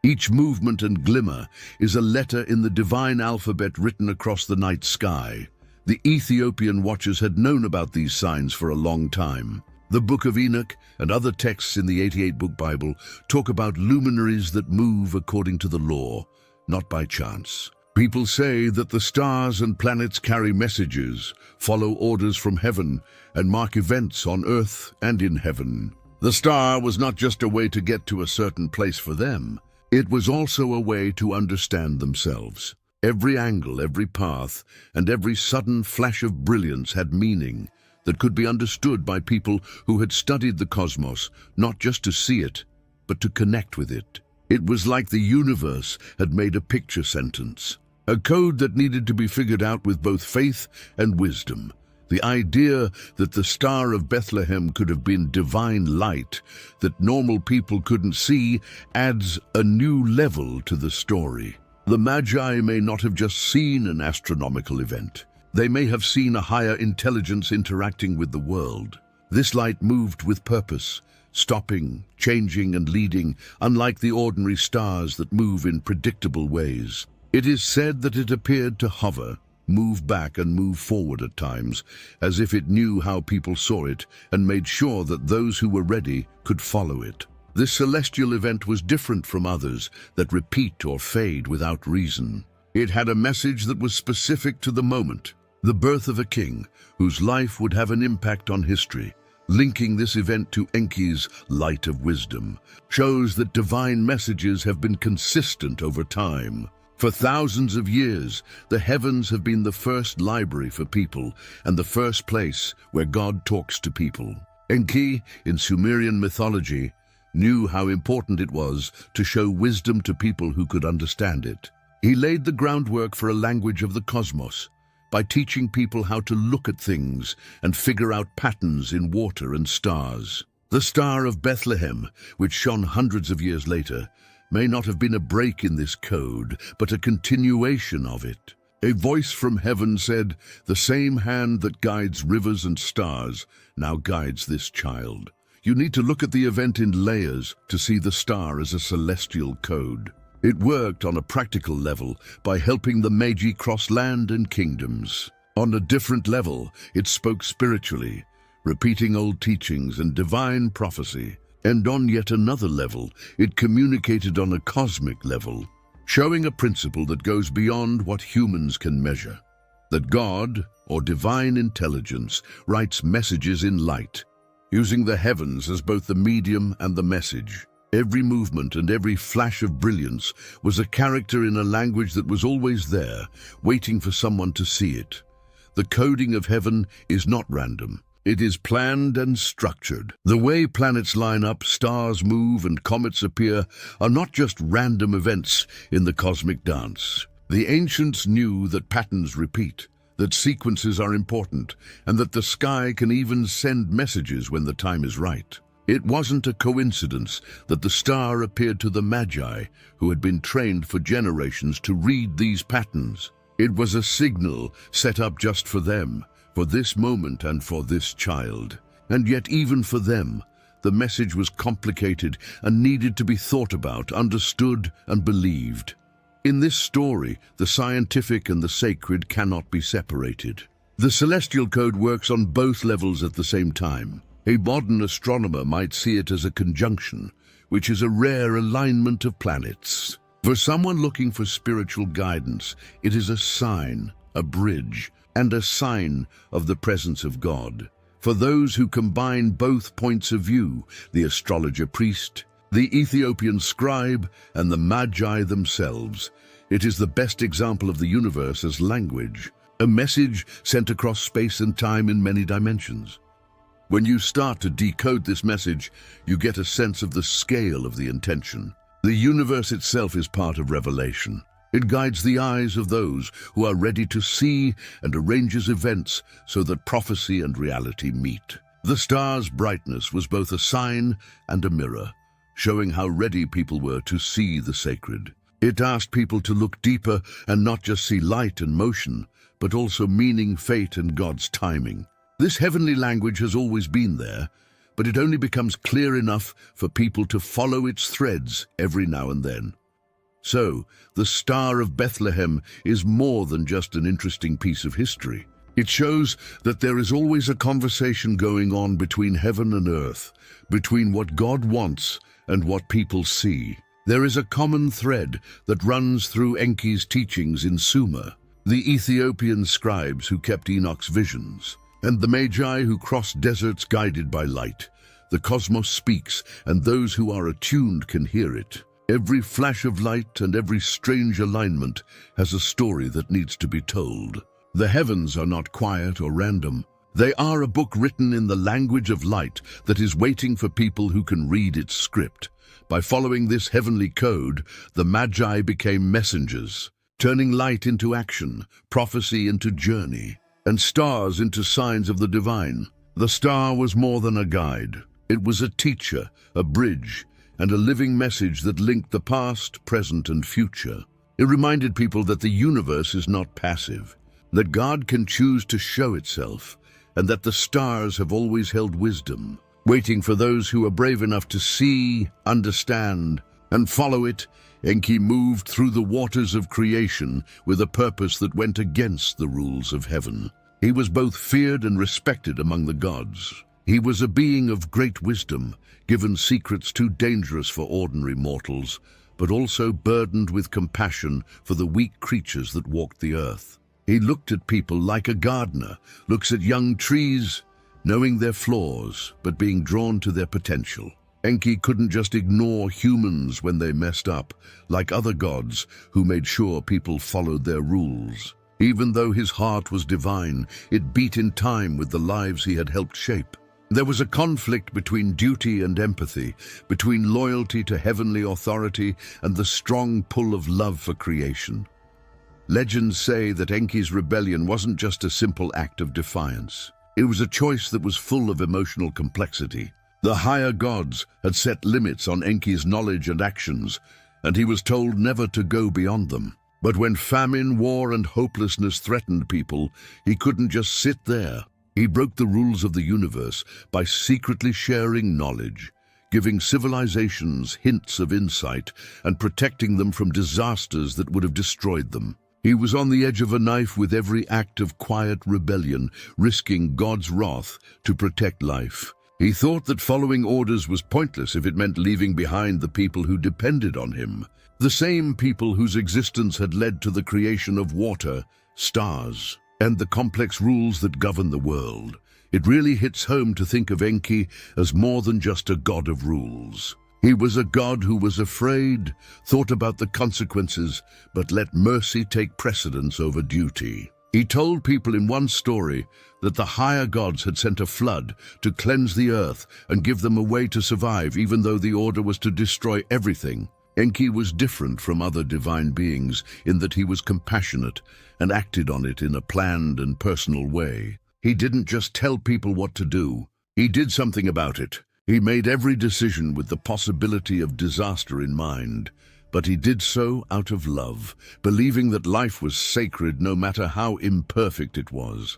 Each movement and glimmer is a letter in the divine alphabet written across the night sky. The Ethiopian watchers had known about these signs for a long time. The Book of Enoch and other texts in the 88-book Bible talk about luminaries that move according to the law, not by chance. People say that the stars and planets carry messages, follow orders from heaven, and mark events on earth and in heaven. The star was not just a way to get to a certain place for them. It was also a way to understand themselves. Every angle, every path, and every sudden flash of brilliance had meaning that could be understood by people who had studied the cosmos, not just to see it, but to connect with it. It was like the universe had made a picture sentence, a code that needed to be figured out with both faith and wisdom. The idea that the Star of Bethlehem could have been divine light that normal people couldn't see adds a new level to the story. The Magi may not have just seen an astronomical event. They may have seen a higher intelligence interacting with the world. This light moved with purpose, stopping, changing, and leading, unlike the ordinary stars that move in predictable ways. It is said that it appeared to hover, move back and move forward at times, as if it knew how people saw it and made sure that those who were ready could follow it. This celestial event was different from others that repeat or fade without reason. It had a message that was specific to the moment, the birth of a king whose life would have an impact on history. Linking this event to Enki's light of wisdom shows that divine messages have been consistent over time. For thousands of years, the heavens have been the first library for people and the first place where God talks to people. Enki, in Sumerian mythology, knew how important it was to show wisdom to people who could understand it. He laid the groundwork for a language of the cosmos by teaching people how to look at things and figure out patterns in water and stars. The Star of Bethlehem, which shone hundreds of years later, may not have been a break in this code, but a continuation of it. A voice from heaven said, "The same hand that guides rivers and stars now guides this child." You need to look at the event in layers to see the star as a celestial code. It worked on a practical level by helping the Magi cross land and kingdoms. On a different level, it spoke spiritually, repeating old teachings and divine prophecy. And on yet another level, it communicated on a cosmic level, showing a principle that goes beyond what humans can measure. That God, or divine intelligence, writes messages in light, using the heavens as both the medium and the message. Every movement and every flash of brilliance was a character in a language that was always there, waiting for someone to see it. The coding of heaven is not random. It is planned and structured. The way planets line up, stars move, and comets appear are not just random events in the cosmic dance. The ancients knew that patterns repeat, that sequences are important, and that the sky can even send messages when the time is right. It wasn't a coincidence that the star appeared to the Magi, who had been trained for generations to read these patterns. It was a signal set up just for them, for this moment and for this child. And yet even for them, the message was complicated and needed to be thought about, understood, and believed. In this story, the scientific and the sacred cannot be separated. The celestial code works on both levels at the same time. A modern astronomer might see it as a conjunction, which is a rare alignment of planets. For someone looking for spiritual guidance, it is a sign, a bridge, and a sign of the presence of God. For those who combine both points of view, the astrologer priest, the Ethiopian scribe, and the Magi themselves, it is the best example of the universe as language, a message sent across space and time in many dimensions. When you start to decode this message, you get a sense of the scale of the intention. The universe itself is part of revelation. It guides the eyes of those who are ready to see and arranges events so that prophecy and reality meet. The star's brightness was both a sign and a mirror, showing how ready people were to see the sacred. It asked people to look deeper and not just see light and motion, but also meaning, fate, and God's timing. This heavenly language has always been there, but it only becomes clear enough for people to follow its threads every now and then. So, the Star of Bethlehem is more than just an interesting piece of history. It shows that there is always a conversation going on between heaven and earth, between what God wants and what people see. There is a common thread that runs through Enki's teachings in Sumer, the Ethiopian scribes who kept Enoch's visions, and the Magi who crossed deserts guided by light. The cosmos speaks, and those who are attuned can hear it. Every flash of light and every strange alignment has a story that needs to be told. The heavens are not quiet or random. They are a book written in the language of light that is waiting for people who can read its script. By following this heavenly code, the Magi became messengers, turning light into action, prophecy into journey, and stars into signs of the divine. The star was more than a guide. It was a teacher, a bridge, and a living message that linked the past, present, and future. It reminded people that the universe is not passive, that God can choose to show itself, and that the stars have always held wisdom, waiting for those who are brave enough to see, understand, and follow it. Enki moved through the waters of creation with a purpose that went against the rules of heaven. He was both feared and respected among the gods. He was a being of great wisdom, given secrets too dangerous for ordinary mortals, but also burdened with compassion for the weak creatures that walked the earth. He looked at people like a gardener looks at young trees, knowing their flaws, but being drawn to their potential. Enki couldn't just ignore humans when they messed up, like other gods who made sure people followed their rules. Even though his heart was divine, it beat in time with the lives he had helped shape. There was a conflict between duty and empathy, between loyalty to heavenly authority and the strong pull of love for creation. Legends say that Enki's rebellion wasn't just a simple act of defiance. It was a choice that was full of emotional complexity. The higher gods had set limits on Enki's knowledge and actions, and he was told never to go beyond them. But when famine, war, and hopelessness threatened people, he couldn't just sit there. He broke the rules of the universe by secretly sharing knowledge, giving civilizations hints of insight, and protecting them from disasters that would have destroyed them. He was on the edge of a knife with every act of quiet rebellion, risking God's wrath to protect life. He thought that following orders was pointless if it meant leaving behind the people who depended on him. The same people whose existence had led to the creation of water, stars, and the complex rules that govern the world. It really hits home to think of Enki as more than just a god of rules. He was a god who was afraid, thought about the consequences, but let mercy take precedence over duty. He told people in one story that the higher gods had sent a flood to cleanse the earth and give them a way to survive, even though the order was to destroy everything. Enki was different from other divine beings in that he was compassionate and acted on it in a planned and personal way. He didn't just tell people what to do. He did something about it. He made every decision with the possibility of disaster in mind, but he did so out of love, believing that life was sacred no matter how imperfect it was.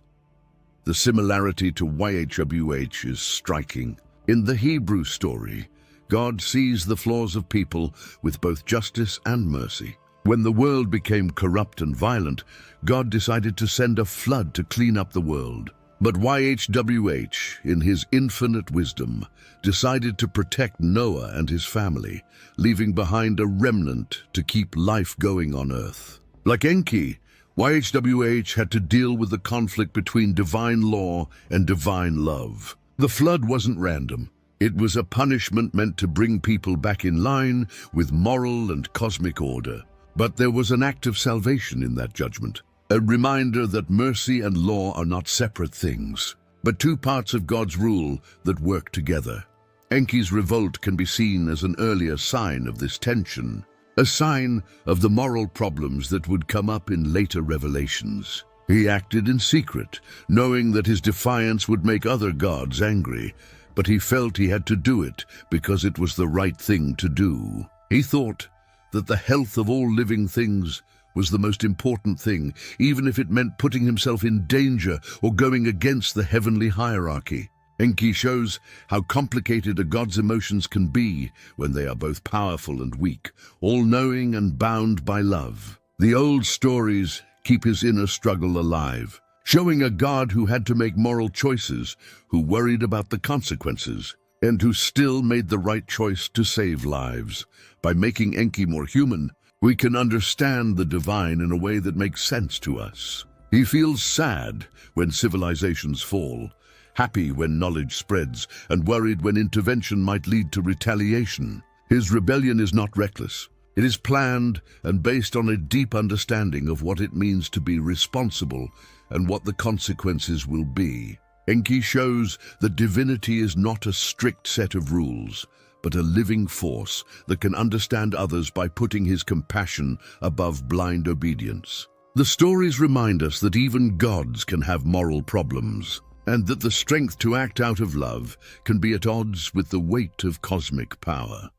The similarity to YHWH is striking. In the Hebrew story, God sees the flaws of people with both justice and mercy. When the world became corrupt and violent, God decided to send a flood to clean up the world. But YHWH, in his infinite wisdom, decided to protect Noah and his family, leaving behind a remnant to keep life going on earth. Like Enki, YHWH had to deal with the conflict between divine law and divine love. The flood wasn't random. It was a punishment meant to bring people back in line with moral and cosmic order. But there was an act of salvation in that judgment, a reminder that mercy and law are not separate things, but two parts of God's rule that work together. Enki's revolt can be seen as an earlier sign of this tension, a sign of the moral problems that would come up in later revelations. He acted in secret, knowing that his defiance would make other gods angry, but he felt he had to do it because it was the right thing to do. He thought that the health of all living things was the most important thing, even if it meant putting himself in danger or going against the heavenly hierarchy. Enki shows how complicated a god's emotions can be when they are both powerful and weak, all-knowing and bound by love. The old stories keep his inner struggle alive, showing a God who had to make moral choices, who worried about the consequences, and who still made the right choice to save lives. By making Enki more human, we can understand the divine in a way that makes sense to us. He feels sad when civilizations fall, happy when knowledge spreads, and worried when intervention might lead to retaliation. His rebellion is not reckless. It is planned and based on a deep understanding of what it means to be responsible and what the consequences will be. Enki shows that divinity is not a strict set of rules, but a living force that can understand others by putting his compassion above blind obedience. The stories remind us that even gods can have moral problems, and that the strength to act out of love can be at odds with the weight of cosmic power.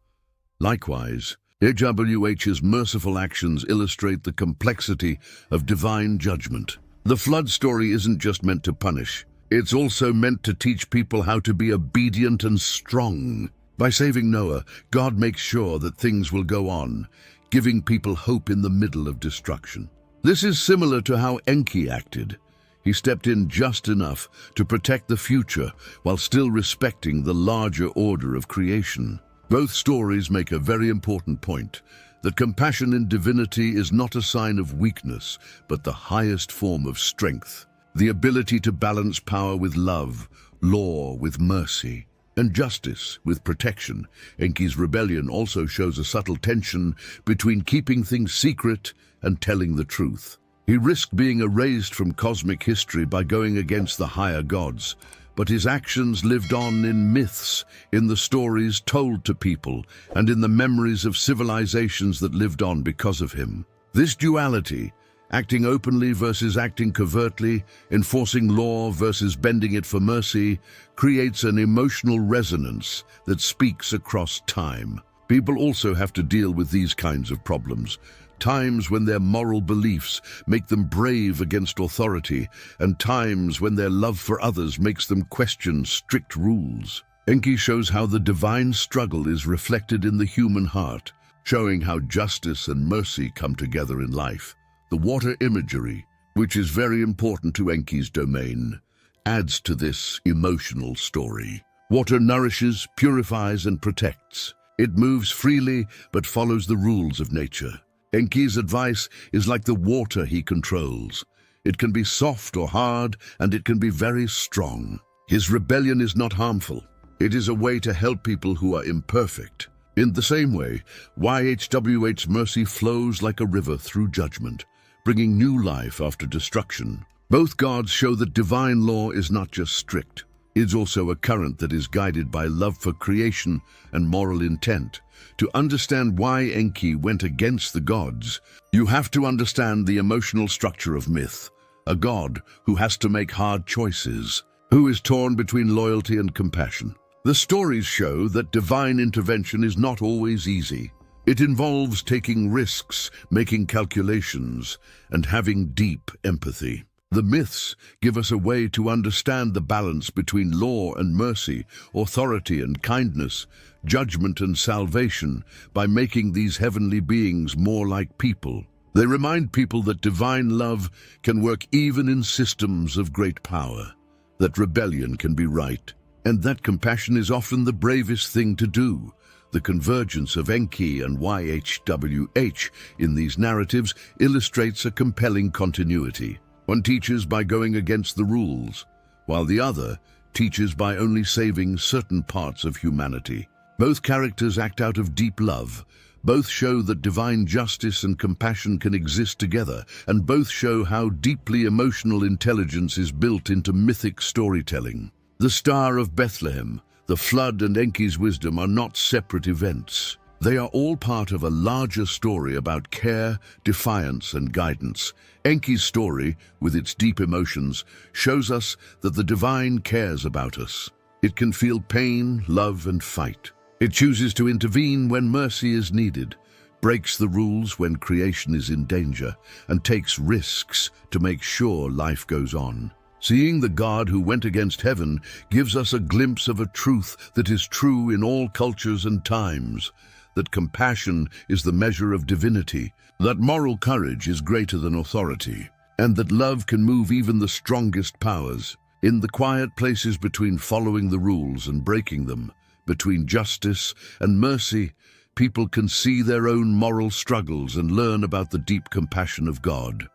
Likewise, YHWH's merciful actions illustrate the complexity of divine judgment. The flood story isn't just meant to punish. It's also meant to teach people how to be obedient and strong. By saving Noah, God makes sure that things will go on, giving people hope in the middle of destruction. This is similar to how Enki acted. He stepped in just enough to protect the future while still respecting the larger order of creation. Both stories make a very important point, that compassion in divinity is not a sign of weakness, but the highest form of strength. The ability to balance power with love, law with mercy. and justice with protection. Enki's rebellion also shows a subtle tension between keeping things secret and telling the truth. He risked being erased from cosmic history by going against the higher gods, but his actions lived on in myths, in the stories told to people, and in the memories of civilizations that lived on because of him. This duality, acting openly versus acting covertly, enforcing law versus bending it for mercy, creates an emotional resonance that speaks across time. People also have to deal with these kinds of problems. Times when their moral beliefs make them brave against authority, and times when their love for others makes them question strict rules. Enki shows how the divine struggle is reflected in the human heart, showing how justice and mercy come together in life. The water imagery, which is very important to Enki's domain, adds to this emotional story. Water nourishes, purifies, and protects. It moves freely but follows the rules of nature. Enki's advice is like the water he controls. It can be soft or hard, and it can be very strong. His rebellion is not harmful. It is a way to help people who are imperfect. In the same way, YHWH's mercy flows like a river through judgment, bringing new life after destruction. Both gods show that divine law is not just strict. It's also a current that is guided by love for creation and moral intent. To understand why Enki went against the gods, you have to understand the emotional structure of myth. A god who has to make hard choices, who is torn between loyalty and compassion. The stories show that divine intervention is not always easy. It involves taking risks, making calculations, and having deep empathy. The myths give us a way to understand the balance between law and mercy, authority and kindness, judgment and salvation, by making these heavenly beings more like people. They remind people that divine love can work even in systems of great power, that rebellion can be right, and that compassion is often the bravest thing to do. The convergence of Enki and YHWH in these narratives illustrates a compelling continuity. One teaches by going against the rules, while the other teaches by only saving certain parts of humanity. Both characters act out of deep love. Both show that divine justice and compassion can exist together, and both show how deeply emotional intelligence is built into mythic storytelling. The Star of Bethlehem, the flood, and Enki's wisdom are not separate events. They are all part of a larger story about care, defiance, and guidance. Enki's story, with its deep emotions, shows us that the divine cares about us. It can feel pain, love, and fight. It chooses to intervene when mercy is needed, breaks the rules when creation is in danger, and takes risks to make sure life goes on. Seeing the God who went against heaven gives us a glimpse of a truth that is true in all cultures and times, that compassion is the measure of divinity, that moral courage is greater than authority, and that love can move even the strongest powers. In the quiet places between following the rules and breaking them, between justice and mercy, people can see their own moral struggles and learn about the deep compassion of God.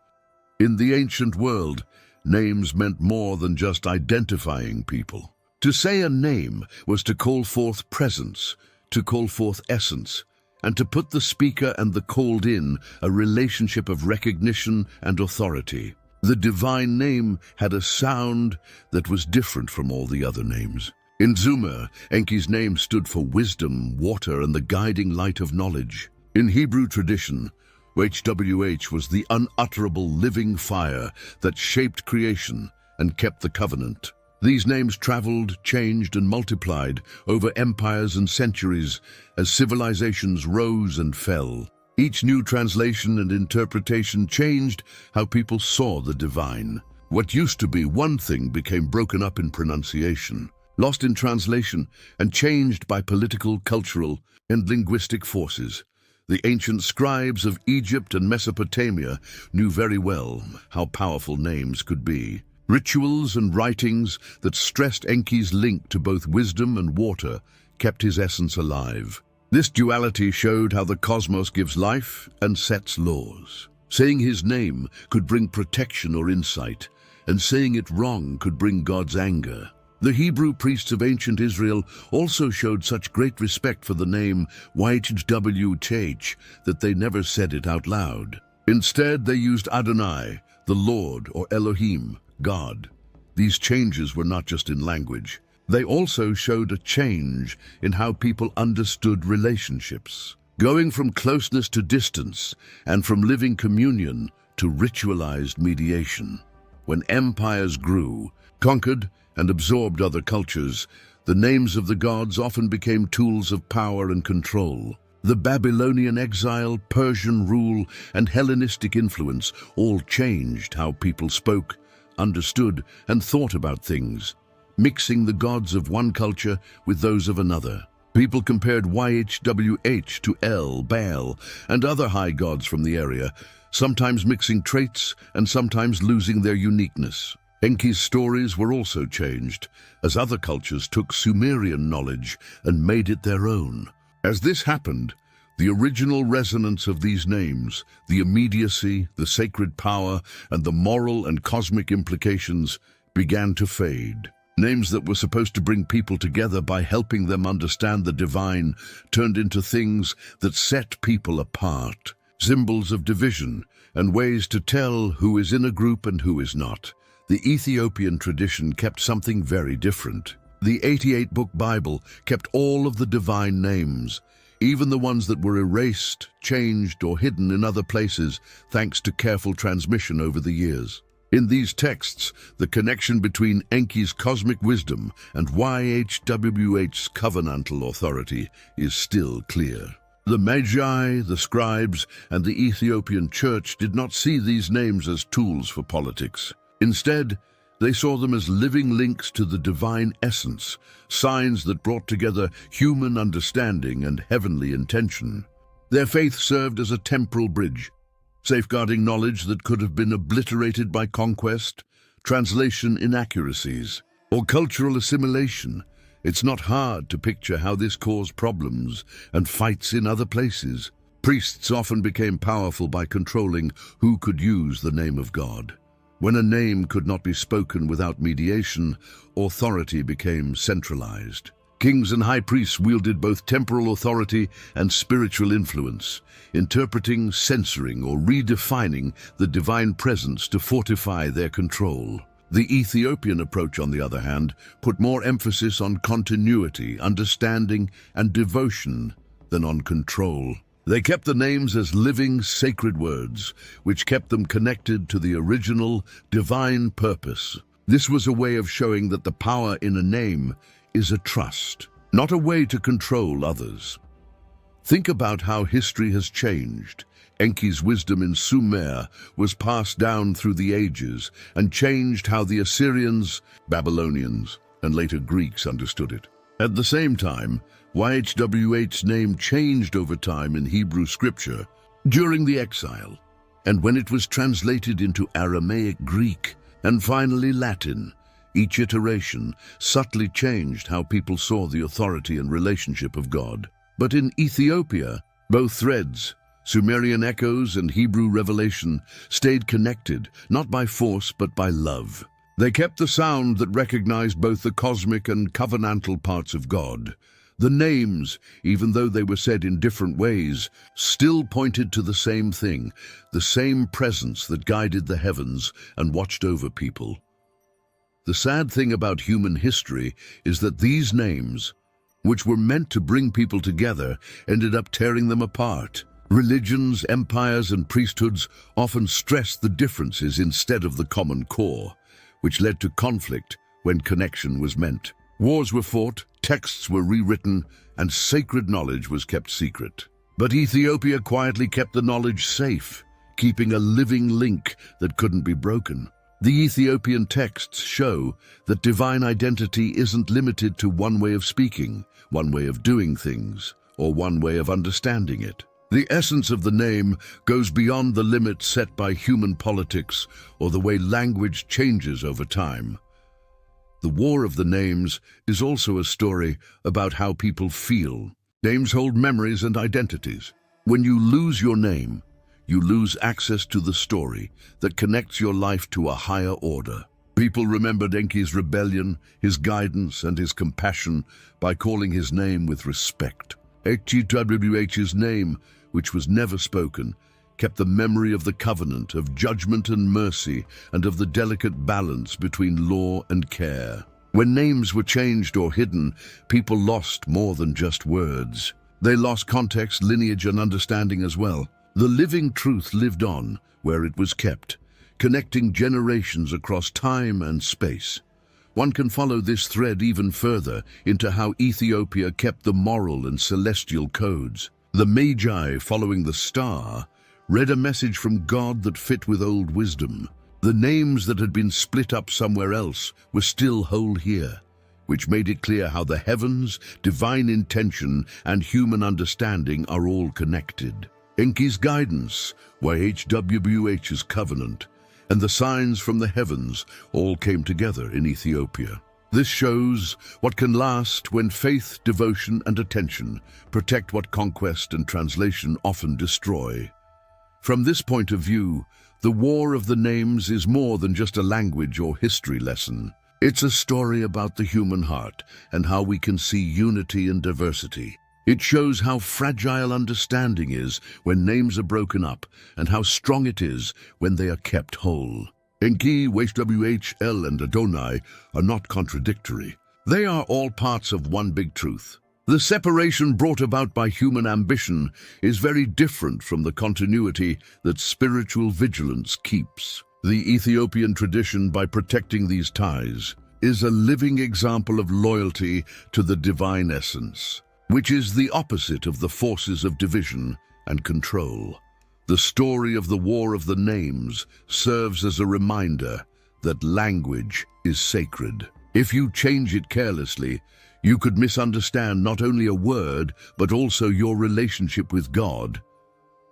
In the ancient world, names meant more than just identifying people. To say a name was to call forth presence, to call forth essence, and to put the speaker and the called in a relationship of recognition and authority. The divine name had a sound that was different from all the other names. In Sumer, Enki's name stood for wisdom, water, and the guiding light of knowledge. In Hebrew tradition, YHWH was the unutterable living fire that shaped creation and kept the covenant. These names traveled, changed, and multiplied over empires and centuries as civilizations rose and fell. Each new translation and interpretation changed how people saw the divine. What used to be one thing became broken up in pronunciation, lost in translation, and changed by political, cultural, and linguistic forces. The ancient scribes of Egypt and Mesopotamia knew very well how powerful names could be. Rituals and writings that stressed Enki's link to both wisdom and water kept his essence alive. This duality showed how the cosmos gives life and sets laws. Saying his name could bring protection or insight, and saying it wrong could bring God's anger. The Hebrew priests of ancient Israel also showed such great respect for the name YHWH that they never said it out loud. Instead, they used Adonai, the Lord, or Elohim, God. These changes were not just in language. They also showed a change in how people understood relationships, going from closeness to distance and from living communion to ritualized mediation. When empires grew, conquered, and absorbed other cultures, the names of the gods often became tools of power and control. The Babylonian exile, Persian rule, and Hellenistic influence all changed how people spoke, understood, and thought about things, mixing the gods of one culture with those of another. People compared YHWH to El, Baal, and other high gods from the area, sometimes mixing traits and sometimes losing their uniqueness. Enki's stories were also changed, as other cultures took Sumerian knowledge and made it their own. As this happened, the original resonance of these names, the immediacy, the sacred power, and the moral and cosmic implications began to fade. Names that were supposed to bring people together by helping them understand the divine turned into things that set people apart, symbols of division and ways to tell who is in a group and who is not. The Ethiopian tradition kept something very different. The 88-book Bible kept all of the divine names, even the ones that were erased, changed, or hidden in other places, thanks to careful transmission over the years. In these texts, the connection between Enki's cosmic wisdom and YHWH's covenantal authority is still clear. The Magi, the scribes, and the Ethiopian church did not see these names as tools for politics. Instead, they saw them as living links to the divine essence, signs that brought together human understanding and heavenly intention. Their faith served as a temporal bridge, safeguarding knowledge that could have been obliterated by conquest, translation inaccuracies, or cultural assimilation. It's not hard to picture how this caused problems and fights in other places. Priests often became powerful by controlling who could use the name of God. When a name could not be spoken without mediation, authority became centralized. Kings and high priests wielded both temporal authority and spiritual influence, interpreting, censoring, or redefining the divine presence to fortify their control. The Ethiopian approach, on the other hand, put more emphasis on continuity, understanding, and devotion than on control. They kept the names as living, sacred words, which kept them connected to the original, divine purpose. This was a way of showing that the power in a name is a trust, not a way to control others. Think about how history has changed. Enki's wisdom in Sumer was passed down through the ages and changed how the Assyrians, Babylonians, and later Greeks understood it. At the same time, YHWH's name changed over time in Hebrew scripture during the exile, and when it was translated into Aramaic Greek, and finally Latin. Each iteration subtly changed how people saw the authority and relationship of God. But in Ethiopia, both threads, Sumerian echoes and Hebrew revelation, stayed connected, not by force but by love. They kept the sound that recognized both the cosmic and covenantal parts of God. The names, even though they were said in different ways, still pointed to the same thing, the same presence that guided the heavens and watched over people. The sad thing about human history is that these names, which were meant to bring people together, ended up tearing them apart. Religions, empires, and priesthoods often stressed the differences instead of the common core, which led to conflict when connection was meant. Wars were fought, texts were rewritten, and sacred knowledge was kept secret. But Ethiopia quietly kept the knowledge safe, keeping a living link that couldn't be broken. The Ethiopian texts show that divine identity isn't limited to one way of speaking, one way of doing things, or one way of understanding it. The essence of the name goes beyond the limits set by human politics or the way language changes over time. The War of the Names is also a story about how people feel. Names hold memories and identities. When you lose your name, you lose access to the story that connects your life to a higher order. People remembered Enki's rebellion, his guidance, and his compassion by calling his name with respect. YHWH's name, which was never spoken, kept the memory of the covenant, of judgment and mercy, and of the delicate balance between law and care. When names were changed or hidden, people lost more than just words. They lost context, lineage, and understanding as well. The living truth lived on where it was kept, connecting generations across time and space. One can follow this thread even further into how Ethiopia kept the moral and celestial codes. The Magi, following the star, read a message from God that fit with old wisdom. The names that had been split up somewhere else were still whole here, which made it clear how the heavens, divine intention, and human understanding are all connected. Enki's guidance, YHWH's covenant, and the signs from the heavens all came together in Ethiopia. This shows what can last when faith, devotion, and attention protect what conquest and translation often destroy. From this point of view, the War of the Names is more than just a language or history lesson. It's a story about the human heart and how we can see unity and diversity. It shows how fragile understanding is when names are broken up and how strong it is when they are kept whole. Enki, YHWH, El, and Adonai are not contradictory. They are all parts of one big truth. The separation brought about by human ambition is very different from the continuity that spiritual vigilance keeps. The Ethiopian tradition, by protecting these ties, is a living example of loyalty to the divine essence, which is the opposite of the forces of division and control. The story of the War of the Names serves as a reminder that language is sacred. If you change it carelessly, you could misunderstand not only a word, but also your relationship with God.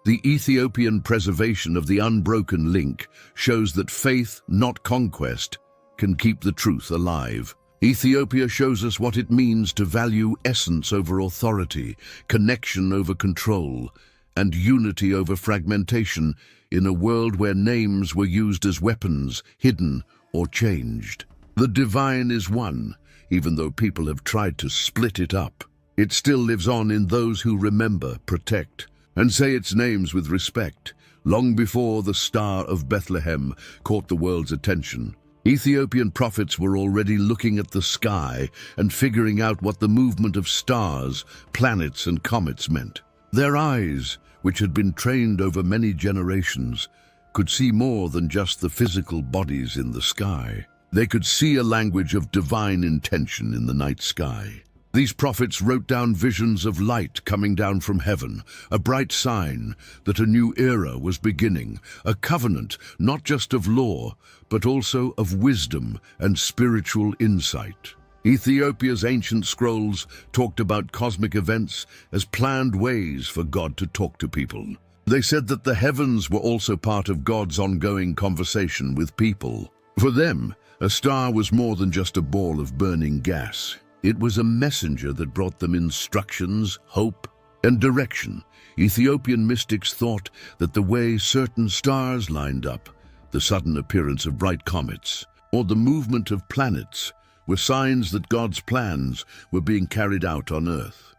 The Ethiopian preservation of the unbroken link shows that faith, not conquest, can keep the truth alive. Ethiopia shows us what it means to value essence over authority, connection over control, and unity over fragmentation in a world where names were used as weapons, hidden or changed. The divine is one, even though people have tried to split it up. It still lives on in those who remember, protect, and say its names with respect. Long before the Star of Bethlehem caught the world's attention, Ethiopian prophets were already looking at the sky and figuring out what the movement of stars, planets, and comets meant. Their eyes, which had been trained over many generations, could see more than just the physical bodies in the sky. They could see a language of divine intention in the night sky. These prophets wrote down visions of light coming down from heaven, a bright sign that a new era was beginning, a covenant not just of law, but also of wisdom and spiritual insight. Ethiopia's ancient scrolls talked about cosmic events as planned ways for God to talk to people. They said that the heavens were also part of God's ongoing conversation with people. For them, a star was more than just a ball of burning gas. It was a messenger that brought them instructions, hope, and direction. Ethiopian mystics thought that the way certain stars lined up, the sudden appearance of bright comets, or the movement of planets, were signs that God's plans were being carried out on earth.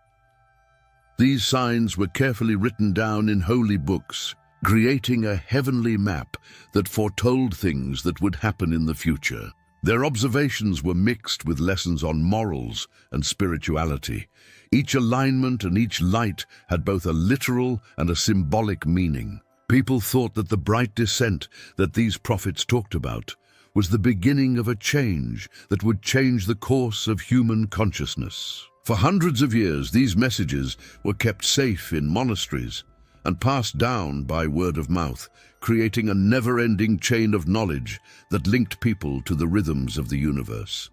These signs were carefully written down in holy books, creating a heavenly map that foretold things that would happen in the future. Their observations were mixed with lessons on morals and spirituality. Each alignment and each light had both a literal and a symbolic meaning. People thought that the bright descent that these prophets talked about was the beginning of a change that would change the course of human consciousness. For hundreds of years, these messages were kept safe in monasteries and passed down by word of mouth, creating a never-ending chain of knowledge that linked people to the rhythms of the universe.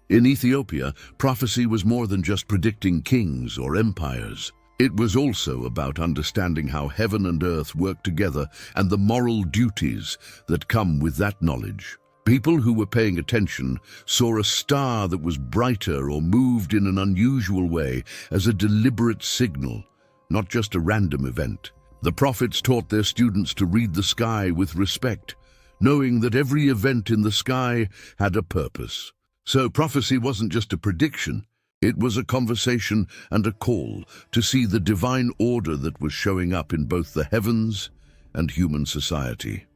In Ethiopia, prophecy was more than just predicting kings or empires. It was also about understanding how heaven and earth work together and the moral duties that come with that knowledge. People who were paying attention saw a star that was brighter or moved in an unusual way as a deliberate signal, not just a random event. The prophets taught their students to read the sky with respect, knowing that every event in the sky had a purpose. So prophecy wasn't just a prediction, it was a conversation and a call to see the divine order that was showing up in both the heavens and human society.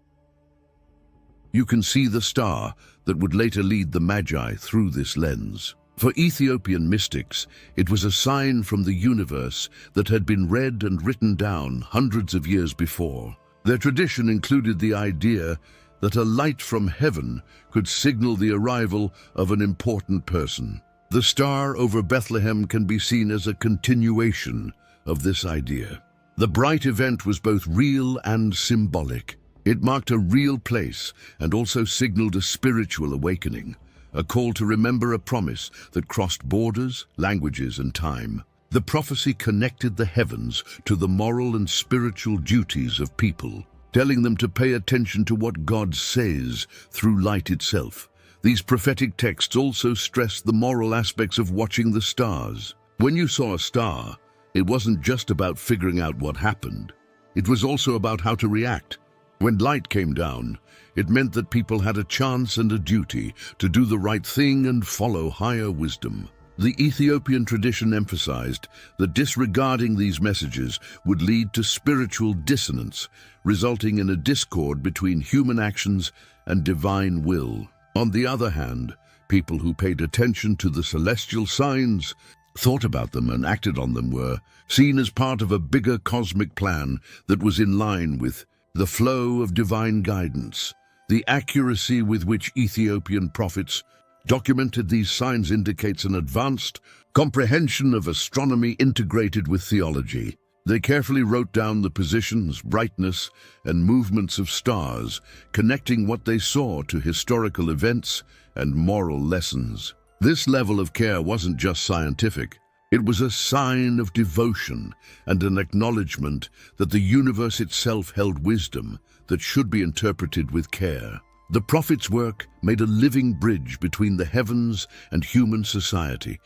You can see the star that would later lead the Magi through this lens. For Ethiopian mystics, it was a sign from the universe that had been read and written down hundreds of years before. Their tradition included the idea that a light from heaven could signal the arrival of an important person. The star over Bethlehem can be seen as a continuation of this idea. The bright event was both real and symbolic. It marked a real place and also signaled a spiritual awakening, a call to remember a promise that crossed borders, languages, and time. The prophecy connected the heavens to the moral and spiritual duties of people, telling them to pay attention to what God says through light itself. These prophetic texts also stressed the moral aspects of watching the stars. When you saw a star, it wasn't just about figuring out what happened. It was also about how to react. When light came down, it meant that people had a chance and a duty to do the right thing and follow higher wisdom. The Ethiopian tradition emphasized that disregarding these messages would lead to spiritual dissonance, resulting in a discord between human actions and divine will. On the other hand, people who paid attention to the celestial signs, thought about them and acted on them were seen as part of a bigger cosmic plan that was in line with the flow of divine guidance. The accuracy with which Ethiopian prophets documented these signs indicates an advanced comprehension of astronomy integrated with theology. They carefully wrote down the positions, brightness, and movements of stars, connecting what they saw to historical events and moral lessons. This level of care wasn't just scientific. It was a sign of devotion and an acknowledgement that the universe itself held wisdom that should be interpreted with care. The prophets' work made a living bridge between the heavens and human society,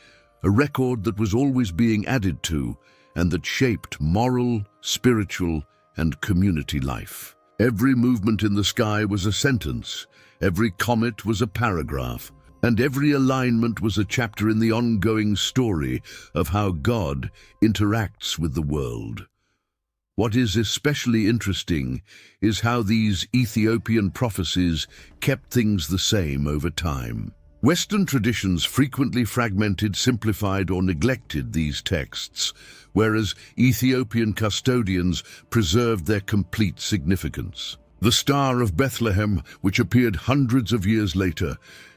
a record that was always being added to and that shaped moral, spiritual, and community life. Every movement in the sky was a sentence, every comet was a paragraph, and every alignment was a chapter in the ongoing story of how God interacts with the world. What is especially interesting is how these Ethiopian prophecies kept things the same over time. Western traditions frequently fragmented, simplified, or neglected these texts, whereas Ethiopian custodians preserved their complete significance. The Star of Bethlehem, which appeared hundreds of years later,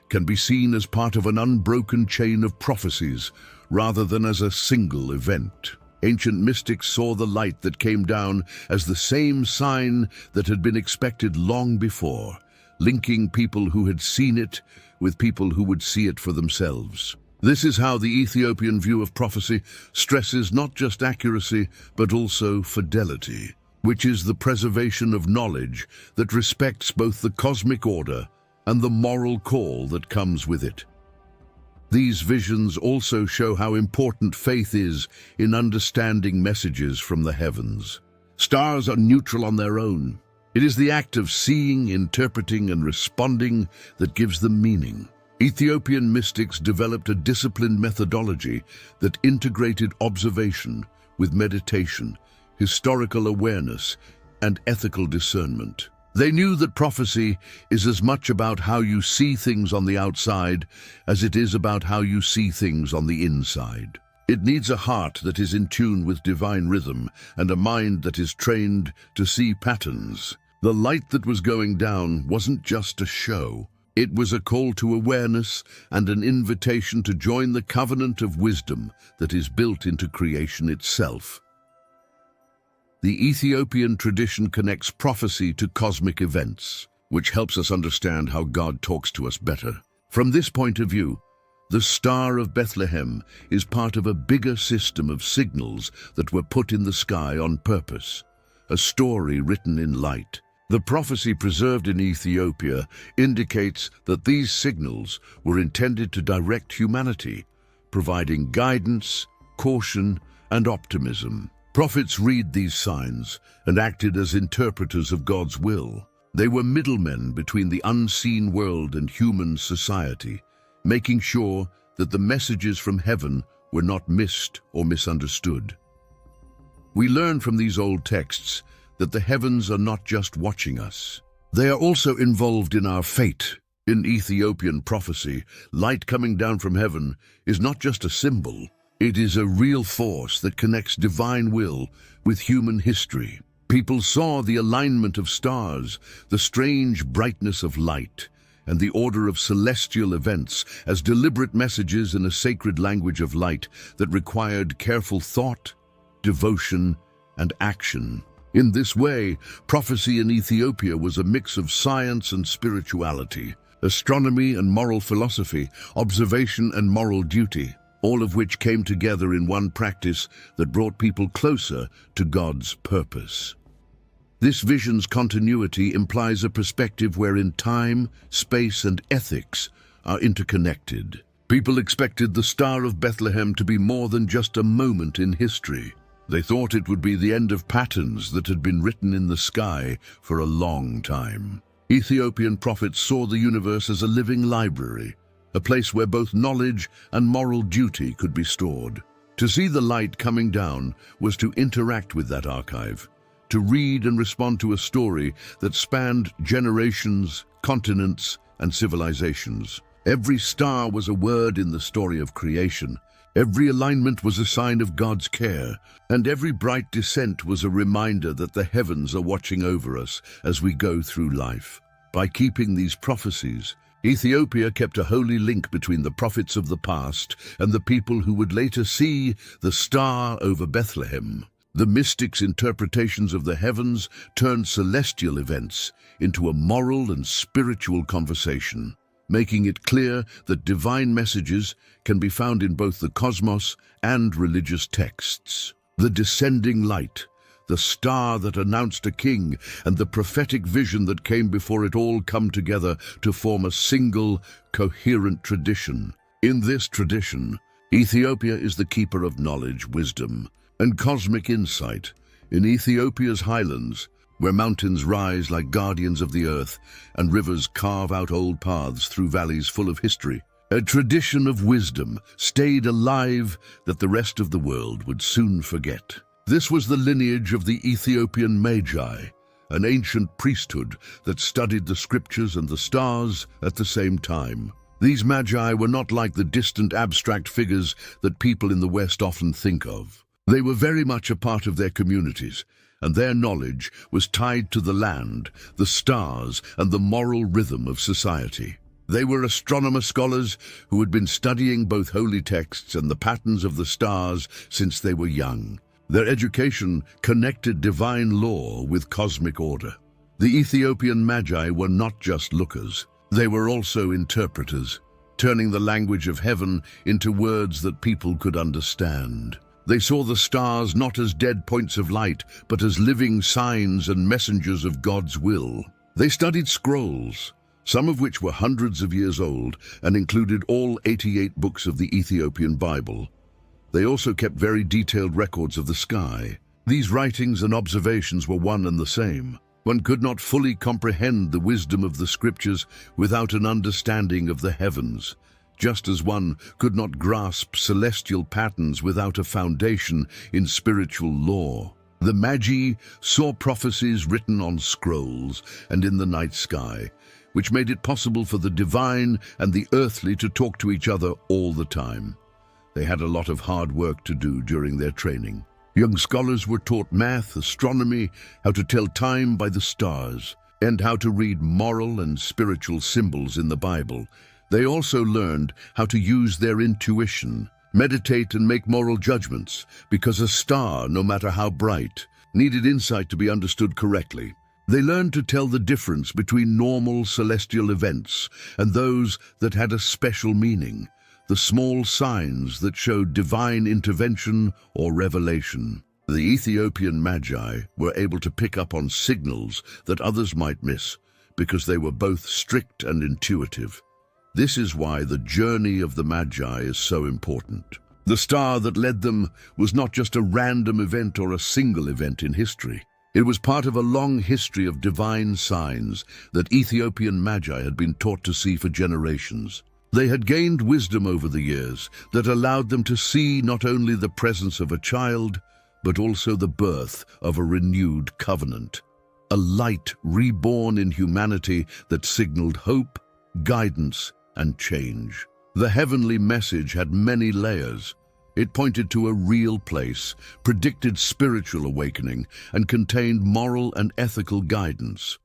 can be seen as part of an unbroken chain of prophecies, rather than as a single event. Ancient mystics saw the light that came down as the same sign that had been expected long before, linking people who had seen it with people who would see it for themselves. This is how the Ethiopian view of prophecy stresses not just accuracy, but also fidelity, which is the preservation of knowledge that respects both the cosmic order and the moral call that comes with it. These visions also show how important faith is in understanding messages from the heavens. Stars are neutral on their own. It is the act of seeing, interpreting, and responding that gives them meaning. Ethiopian mystics developed a disciplined methodology that integrated observation with meditation, historical awareness, and ethical discernment. They knew that prophecy is as much about how you see things on the outside as it is about how you see things on the inside. It needs a heart that is in tune with divine rhythm and a mind that is trained to see patterns. The light that was going down wasn't just a show. It was a call to awareness and an invitation to join the covenant of wisdom that is built into creation itself. The Ethiopian tradition connects prophecy to cosmic events, which helps us understand how God talks to us better. From this point of view, the Star of Bethlehem is part of a bigger system of signals that were put in the sky on purpose, a story written in light. The prophecy preserved in Ethiopia indicates that these signals were intended to direct humanity, providing guidance, caution, and optimism. Prophets read these signs and acted as interpreters of God's will. They were middlemen between the unseen world and human society, making sure that the messages from heaven were not missed or misunderstood. We learn from these old texts that the heavens are not just watching us. They are also involved in our fate. In Ethiopian prophecy, light coming down from heaven is not just a symbol. It is a real force that connects divine will with human history. People saw the alignment of stars, the strange brightness of light, and the order of celestial events as deliberate messages in a sacred language of light that required careful thought, devotion, and action. In this way, prophecy in Ethiopia was a mix of science and spirituality, astronomy and moral philosophy, observation and moral duty, all of which came together in one practice that brought people closer to God's purpose. This vision's continuity implies a perspective wherein time, space, and ethics are interconnected. People expected the Star of Bethlehem to be more than just a moment in history. They thought it would be the end of patterns that had been written in the sky for a long time. Ethiopian prophets saw the universe as a living library, a place where both knowledge and moral duty could be stored. To see the light coming down was to interact with that archive, to read and respond to a story that spanned generations, continents, and civilizations. Every star was a word in the story of creation. Every alignment was a sign of God's care, and every bright descent was a reminder that the heavens are watching over us as we go through life. By keeping these prophecies, Ethiopia kept a holy link between the prophets of the past and the people who would later see the star over Bethlehem. The mystics' interpretations of the heavens turned celestial events into a moral and spiritual conversation, making it clear that divine messages can be found in both the cosmos and religious texts. The descending light, the star that announced a king, and the prophetic vision that came before it all come together to form a single, coherent tradition. In this tradition, Ethiopia is the keeper of knowledge, wisdom, and cosmic insight. In Ethiopia's highlands, where mountains rise like guardians of the earth and rivers carve out old paths through valleys full of history, a tradition of wisdom stayed alive that the rest of the world would soon forget. This was the lineage of the Ethiopian Magi, an ancient priesthood that studied the scriptures and the stars at the same time. These Magi were not like the distant abstract figures that people in the West often think of. They were very much a part of their communities, and their knowledge was tied to the land, the stars, and the moral rhythm of society. They were astronomer scholars who had been studying both holy texts and the patterns of the stars since they were young. Their education connected divine law with cosmic order. The Ethiopian Magi were not just lookers. They were also interpreters, turning the language of heaven into words that people could understand. They saw the stars not as dead points of light, but as living signs and messengers of God's will. They studied scrolls, some of which were hundreds of years old and included all 88 books of the Ethiopian Bible. They also kept very detailed records of the sky. These writings and observations were one and the same. One could not fully comprehend the wisdom of the scriptures without an understanding of the heavens, just as one could not grasp celestial patterns without a foundation in spiritual law. The Magi saw prophecies written on scrolls and in the night sky, which made it possible for the divine and the earthly to talk to each other all the time. They had a lot of hard work to do during their training. Young scholars were taught math, astronomy, how to tell time by the stars, and how to read moral and spiritual symbols in the Bible. They also learned how to use their intuition, meditate and make moral judgments, because a star, no matter how bright, needed insight to be understood correctly. They learned to tell the difference between normal celestial events and those that had a special meaning, the small signs that showed divine intervention or revelation. The Ethiopian Magi were able to pick up on signals that others might miss because they were both strict and intuitive. This is why the journey of the Magi is so important. The star that led them was not just a random event or a single event in history. It was part of a long history of divine signs that Ethiopian magi had been taught to see for generations. They had gained wisdom over the years that allowed them to see not only the presence of a child, but also the birth of a renewed covenant. A light reborn in humanity that signaled hope, guidance, and change. The heavenly message had many layers. It pointed to a real place, predicted spiritual awakening, and contained moral and ethical guidance.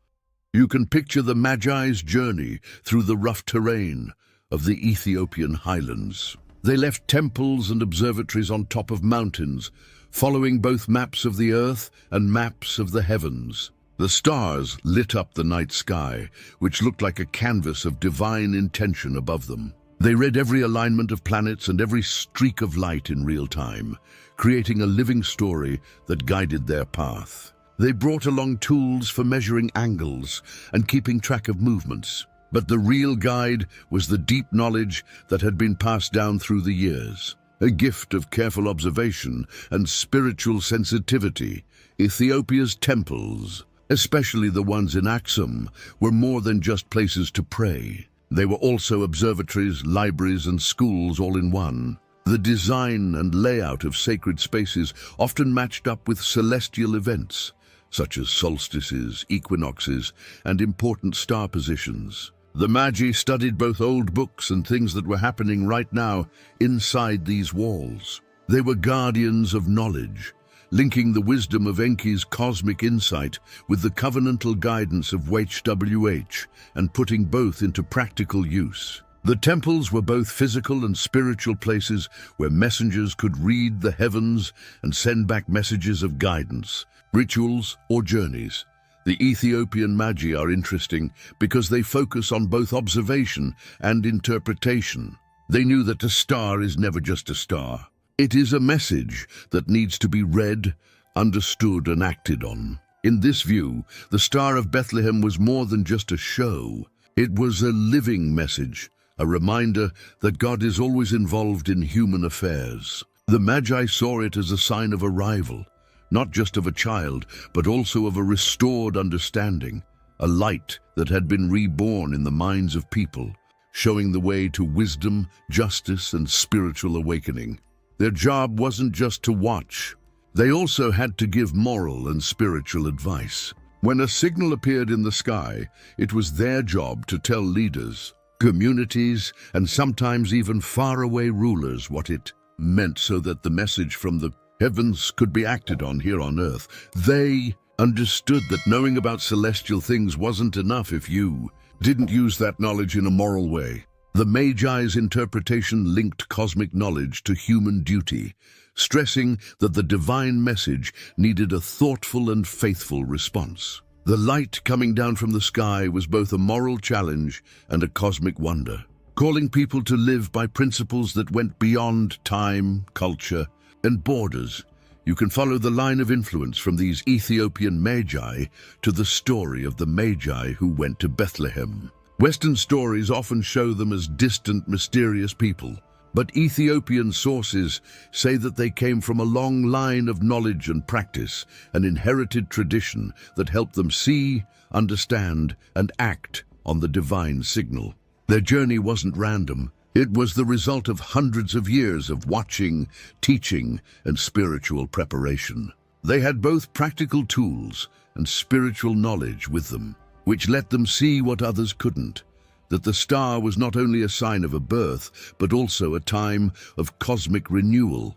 You can picture the Magi's journey through the rough terrain of the Ethiopian highlands. They left temples and observatories on top of mountains, following both maps of the earth and maps of the heavens. The stars lit up the night sky, which looked like a canvas of divine intention above them. They read every alignment of planets and every streak of light in real time, creating a living story that guided their path. They brought along tools for measuring angles and keeping track of movements. But the real guide was the deep knowledge that had been passed down through the years. A gift of careful observation and spiritual sensitivity. Ethiopia's temples, especially the ones in Aksum, were more than just places to pray. They were also observatories, libraries, and schools all in one. The design and layout of sacred spaces often matched up with celestial events, such as solstices, equinoxes, and important star positions. The Magi studied both old books and things that were happening right now inside these walls. They were guardians of knowledge, linking the wisdom of Enki's cosmic insight with the covenantal guidance of YHWH and putting both into practical use. The temples were both physical and spiritual places where messengers could read the heavens and send back messages of guidance, rituals, or journeys. The Ethiopian Magi are interesting because they focus on both observation and interpretation. They knew that a star is never just a star. It is a message that needs to be read, understood, and acted on. In this view, the Star of Bethlehem was more than just a show. It was a living message, a reminder that God is always involved in human affairs. The Magi saw it as a sign of arrival, not just of a child, but also of a restored understanding, a light that had been reborn in the minds of people, showing the way to wisdom, justice, and spiritual awakening. Their job wasn't just to watch. They also had to give moral and spiritual advice. When a signal appeared in the sky, it was their job to tell leaders, communities, and sometimes even faraway rulers what it meant so that the message from the heavens could be acted on here on earth. They understood that knowing about celestial things wasn't enough if you didn't use that knowledge in a moral way. The Magi's interpretation linked cosmic knowledge to human duty, stressing that the divine message needed a thoughtful and faithful response. The light coming down from the sky was both a moral challenge and a cosmic wonder, calling people to live by principles that went beyond time, culture, and borders. You can follow the line of influence from these Ethiopian Magi to the story of the Magi who went to Bethlehem. Western stories often show them as distant, mysterious people, but Ethiopian sources say that they came from a long line of knowledge and practice, an inherited tradition that helped them see, understand, and act on the divine signal. Their journey wasn't random. It was the result of hundreds of years of watching, teaching, and spiritual preparation. They had both practical tools and spiritual knowledge with them, which let them see what others couldn't, that the star was not only a sign of a birth, but also a time of cosmic renewal.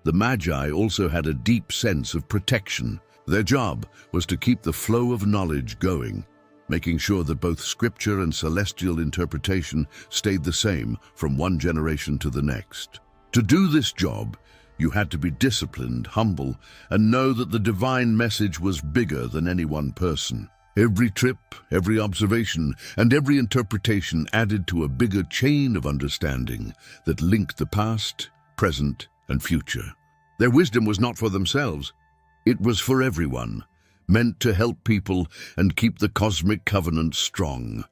The Magi also had a deep sense of protection. Their job was to keep the flow of knowledge going, making sure that both scripture and celestial interpretation stayed the same from one generation to the next. To do this job, you had to be disciplined, humble, and know that the divine message was bigger than any one person. Every trip, every observation, and every interpretation added to a bigger chain of understanding that linked the past, present, and future. Their wisdom was not for themselves. It was for everyone, meant to help people and keep the cosmic covenant strong.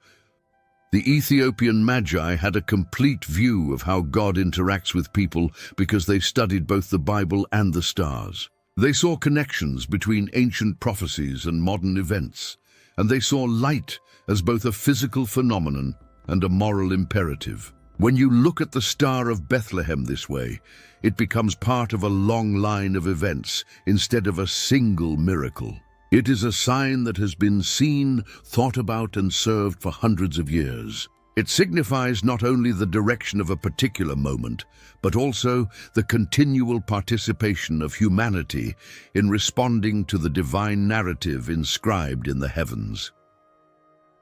The Ethiopian Magi had a complete view of how God interacts with people because they studied both the Bible and the stars. They saw connections between ancient prophecies and modern events, and they saw light as both a physical phenomenon and a moral imperative. When you look at the Star of Bethlehem this way, it becomes part of a long line of events instead of a single miracle. It is a sign that has been seen, thought about, and served for hundreds of years. It signifies not only the direction of a particular moment, but also the continual participation of humanity in responding to the divine narrative inscribed in the heavens.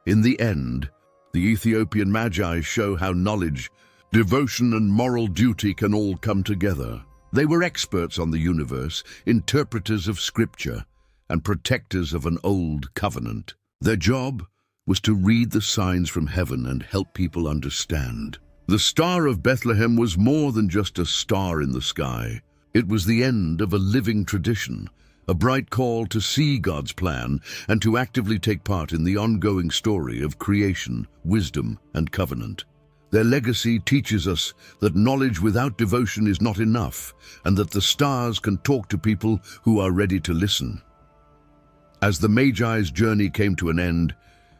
In the end, the Ethiopian Magi show how knowledge, devotion, and moral duty can all come together. They were experts on the universe, interpreters of scripture, and protectors of an old covenant. Their job was to read the signs from heaven and help people understand. The Star of Bethlehem was more than just a star in the sky. It was the end of a living tradition, a bright call to see God's plan and to actively take part in the ongoing story of creation, wisdom, and covenant. Their legacy teaches us that knowledge without devotion is not enough, and that the stars can talk to people who are ready to listen. As the Magi's journey came to an end,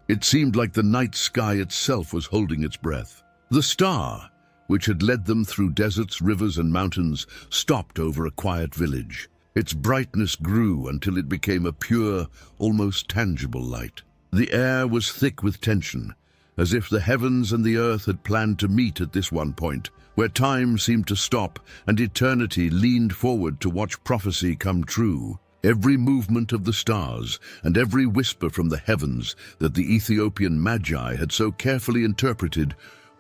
it seemed like the night sky itself was holding its breath. The star, which had led them through deserts, rivers, and mountains, stopped over a quiet village. Its brightness grew until it became a pure, almost tangible light. The air was thick with tension, as if the heavens and the earth had planned to meet at this one point, where time seemed to stop and eternity leaned forward to watch prophecy come true. Every movement of the stars and every whisper from the heavens that the Ethiopian Magi had so carefully interpreted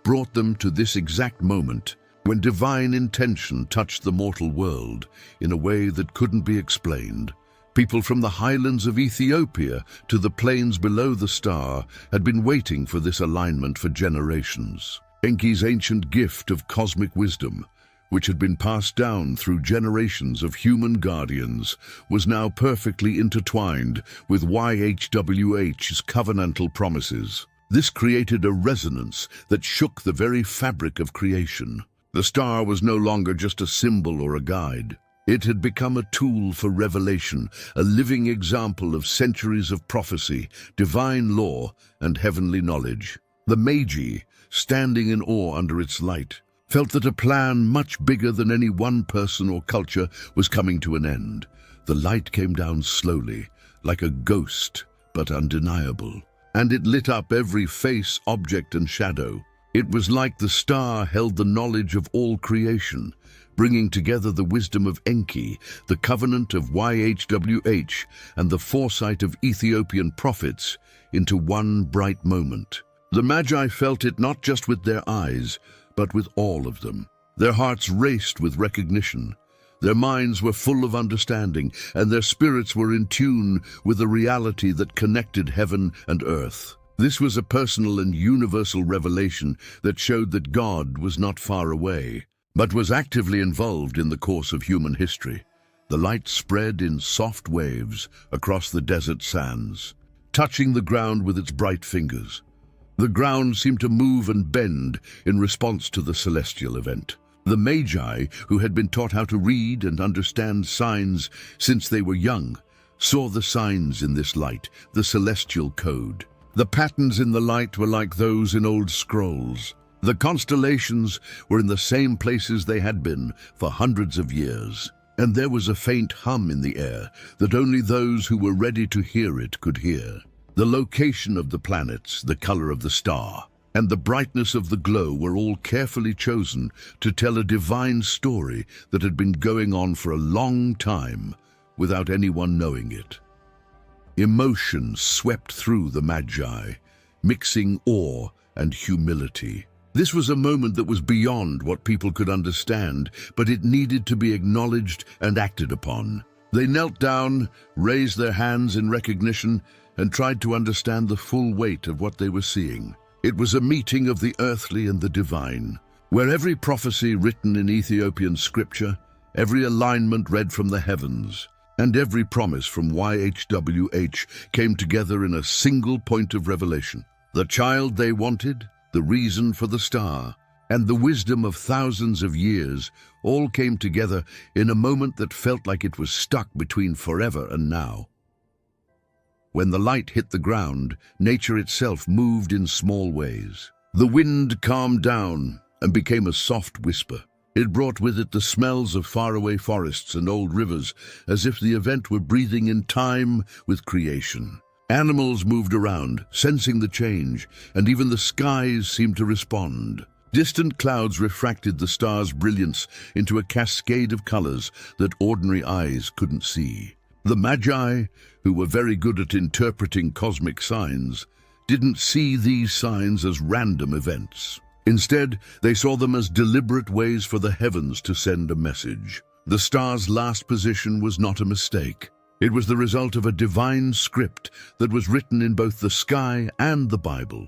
brought them to this exact moment when divine intention touched the mortal world in a way that couldn't be explained. People from the highlands of Ethiopia to the plains below the star had been waiting for this alignment for generations. Enki's ancient gift of cosmic wisdom, which had been passed down through generations of human guardians, was now perfectly intertwined with YHWH's covenantal promises. This created a resonance that shook the very fabric of creation. The star was no longer just a symbol or a guide. It had become a tool for revelation, a living example of centuries of prophecy, divine law, and heavenly knowledge. The Magi, standing in awe under its light, felt that a plan much bigger than any one person or culture was coming to an end. The light came down slowly, like a ghost, but undeniable, and it lit up every face, object, and shadow. It was like the star held the knowledge of all creation, bringing together the wisdom of Enki, the covenant of YHWH, and the foresight of Ethiopian prophets into one bright moment. The Magi felt it not just with their eyes, but with all of them. Their hearts raced with recognition. Their minds were full of understanding, and their spirits were in tune with the reality that connected heaven and earth. This was a personal and universal revelation that showed that God was not far away, but was actively involved in the course of human history. The light spread in soft waves across the desert sands, touching the ground with its bright fingers. The ground seemed to move and bend in response to the celestial event. The Magi, who had been taught how to read and understand signs since they were young, saw the signs in this light, the celestial code. The patterns in the light were like those in old scrolls. The constellations were in the same places they had been for hundreds of years, and there was a faint hum in the air that only those who were ready to hear it could hear. The location of the planets, the color of the star, and the brightness of the glow were all carefully chosen to tell a divine story that had been going on for a long time without anyone knowing it. Emotion swept through the Magi, mixing awe and humility. This was a moment that was beyond what people could understand, but it needed to be acknowledged and acted upon. They knelt down, raised their hands in recognition, and tried to understand the full weight of what they were seeing. It was a meeting of the earthly and the divine, where every prophecy written in Ethiopian scripture, every alignment read from the heavens, and every promise from YHWH came together in a single point of revelation. The child they wanted, the reason for the star, and the wisdom of thousands of years all came together in a moment that felt like it was stuck between forever and now. When the light hit the ground, nature itself moved in small ways. The wind calmed down and became a soft whisper. It brought with it the smells of faraway forests and old rivers, as if the event were breathing in time with creation. Animals moved around, sensing the change, and even the skies seemed to respond. Distant clouds refracted the star's brilliance into a cascade of colors that ordinary eyes couldn't see. The Magi, who were very good at interpreting cosmic signs, didn't see these signs as random events. Instead, they saw them as deliberate ways for the heavens to send a message. The star's last position was not a mistake. It was the result of a divine script that was written in both the sky and the Bible.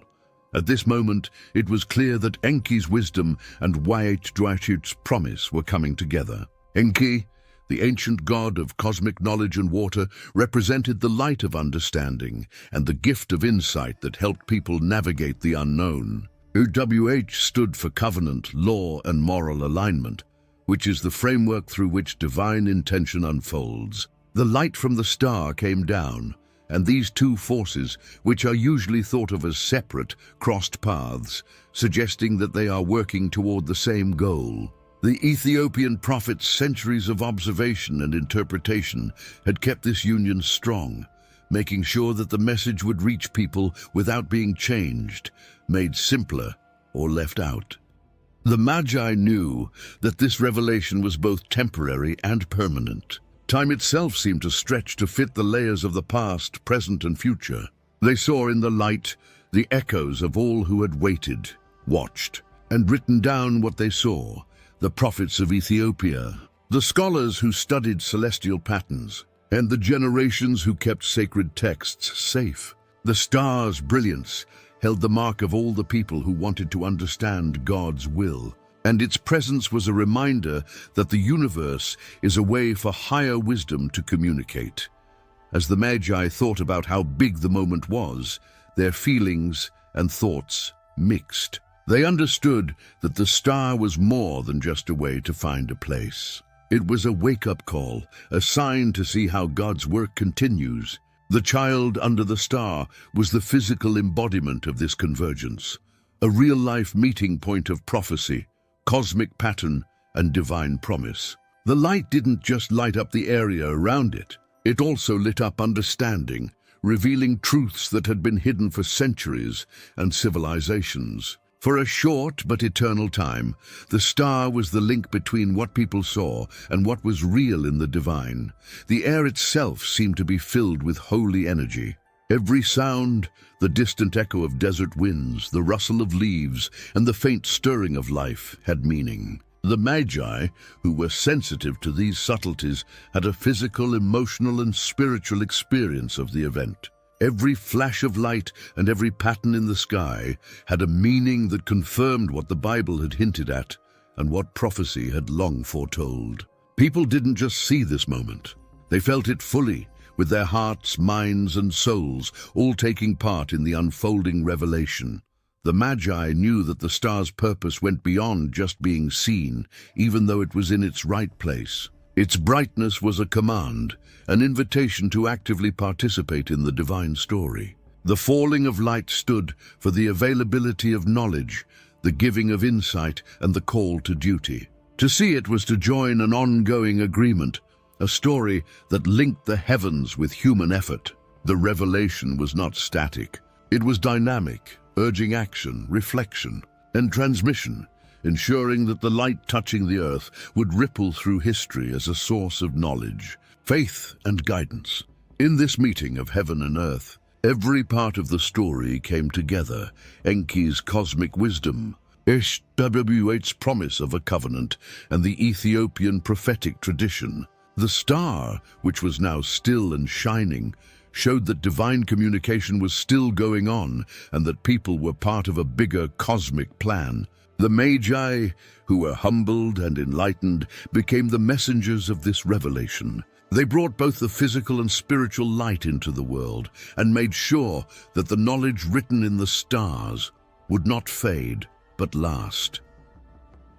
At this moment, it was clear that Enki's wisdom and YHWH's promise were coming together. Enki, the ancient god of cosmic knowledge and water, represented the light of understanding and the gift of insight that helped people navigate the unknown. YHWH stood for covenant, law, and moral alignment, which is the framework through which divine intention unfolds. The light from the star came down, and these two forces, which are usually thought of as separate, crossed paths, suggesting that they are working toward the same goal. The Ethiopian prophets' centuries of observation and interpretation had kept this union strong, making sure that the message would reach people without being changed, made simpler, or left out. The Magi knew that this revelation was both temporary and permanent. Time itself seemed to stretch to fit the layers of the past, present, and future. They saw in the light the echoes of all who had waited, watched, and written down what they saw, the prophets of Ethiopia, the scholars who studied celestial patterns, and the generations who kept sacred texts safe. The star's brilliance held the mark of all the people who wanted to understand God's will, and its presence was a reminder that the universe is a way for higher wisdom to communicate. As the Magi thought about how big the moment was, their feelings and thoughts mixed. They understood that the star was more than just a way to find a place. It was a wake-up call, a sign to see how God's work continues. The child under the star was the physical embodiment of this convergence, a real-life meeting point of prophecy, cosmic pattern, and divine promise. The light didn't just light up the area around it. It also lit up understanding, revealing truths that had been hidden for centuries and civilizations. For a short but eternal time, the star was the link between what people saw and what was real in the divine. The air itself seemed to be filled with holy energy. Every sound, the distant echo of desert winds, the rustle of leaves, and the faint stirring of life had meaning. The Magi, who were sensitive to these subtleties, had a physical, emotional, and spiritual experience of the event. Every flash of light and every pattern in the sky had a meaning that confirmed what the Bible had hinted at and what prophecy had long foretold. People didn't just see this moment. They felt it fully, with their hearts, minds, and souls all taking part in the unfolding revelation. The Magi knew that the star's purpose went beyond just being seen, even though it was in its right place. Its brightness was a command, an invitation to actively participate in the divine story. The falling of light stood for the availability of knowledge, the giving of insight, and the call to duty. To see it was to join an ongoing agreement, a story that linked the heavens with human effort. The revelation was not static. It was dynamic, urging action, reflection, and transmission, ensuring that the light touching the earth would ripple through history as a source of knowledge, faith, and guidance. In this meeting of heaven and earth, every part of the story came together: Enki's cosmic wisdom, YHWH's promise of a covenant, and the Ethiopian prophetic tradition. The star, which was now still and shining, showed that divine communication was still going on and that people were part of a bigger cosmic plan. The Magi, who were humbled and enlightened, became the messengers of this revelation. They brought both the physical and spiritual light into the world and made sure that the knowledge written in the stars would not fade, but last.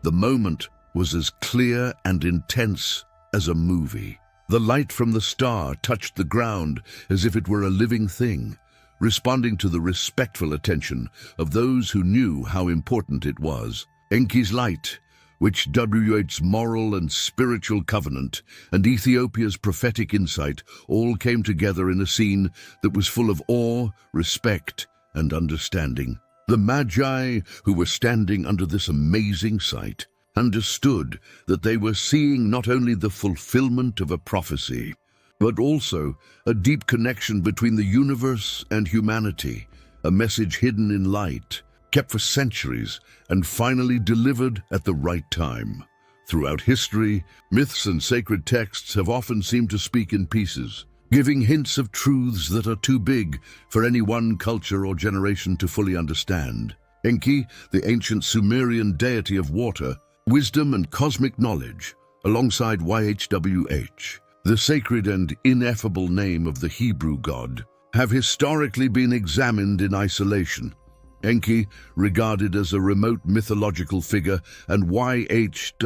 The moment was as clear and intense as a movie. The light from the star touched the ground as if it were a living thing, responding to the respectful attention of those who knew how important it was. Enki's light, YHWH's moral and spiritual covenant, and Ethiopia's prophetic insight all came together in a scene that was full of awe, respect, and understanding. The Magi, who were standing under this amazing sight, understood that they were seeing not only the fulfillment of a prophecy, but also a deep connection between the universe and humanity, a message hidden in light, kept for centuries, and finally delivered at the right time. Throughout history, myths and sacred texts have often seemed to speak in pieces, giving hints of truths that are too big for any one culture or generation to fully understand. Enki, the ancient Sumerian deity of water, wisdom and cosmic knowledge, alongside YHWH, the sacred and ineffable name of the Hebrew god, have historically been examined in isolation. Enki, regarded as a remote mythological figure, and YHWH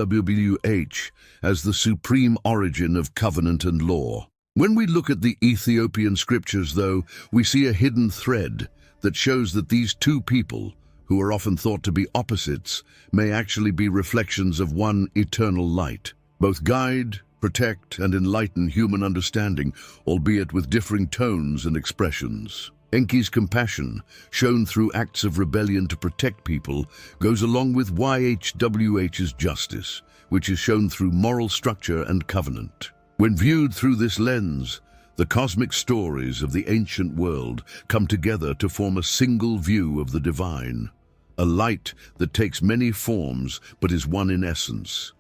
as the supreme origin of covenant and law. When we look at the Ethiopian scriptures, though, we see a hidden thread that shows that these two people, who are often thought to be opposites, may actually be reflections of one eternal light. Both guide, protect, and enlighten human understanding, albeit with differing tones and expressions. Enki's compassion, shown through acts of rebellion to protect people, goes along with YHWH's justice, which is shown through moral structure and covenant. When viewed through this lens, the cosmic stories of the ancient world come together to form a single view of the divine, a light that takes many forms but is one in essence.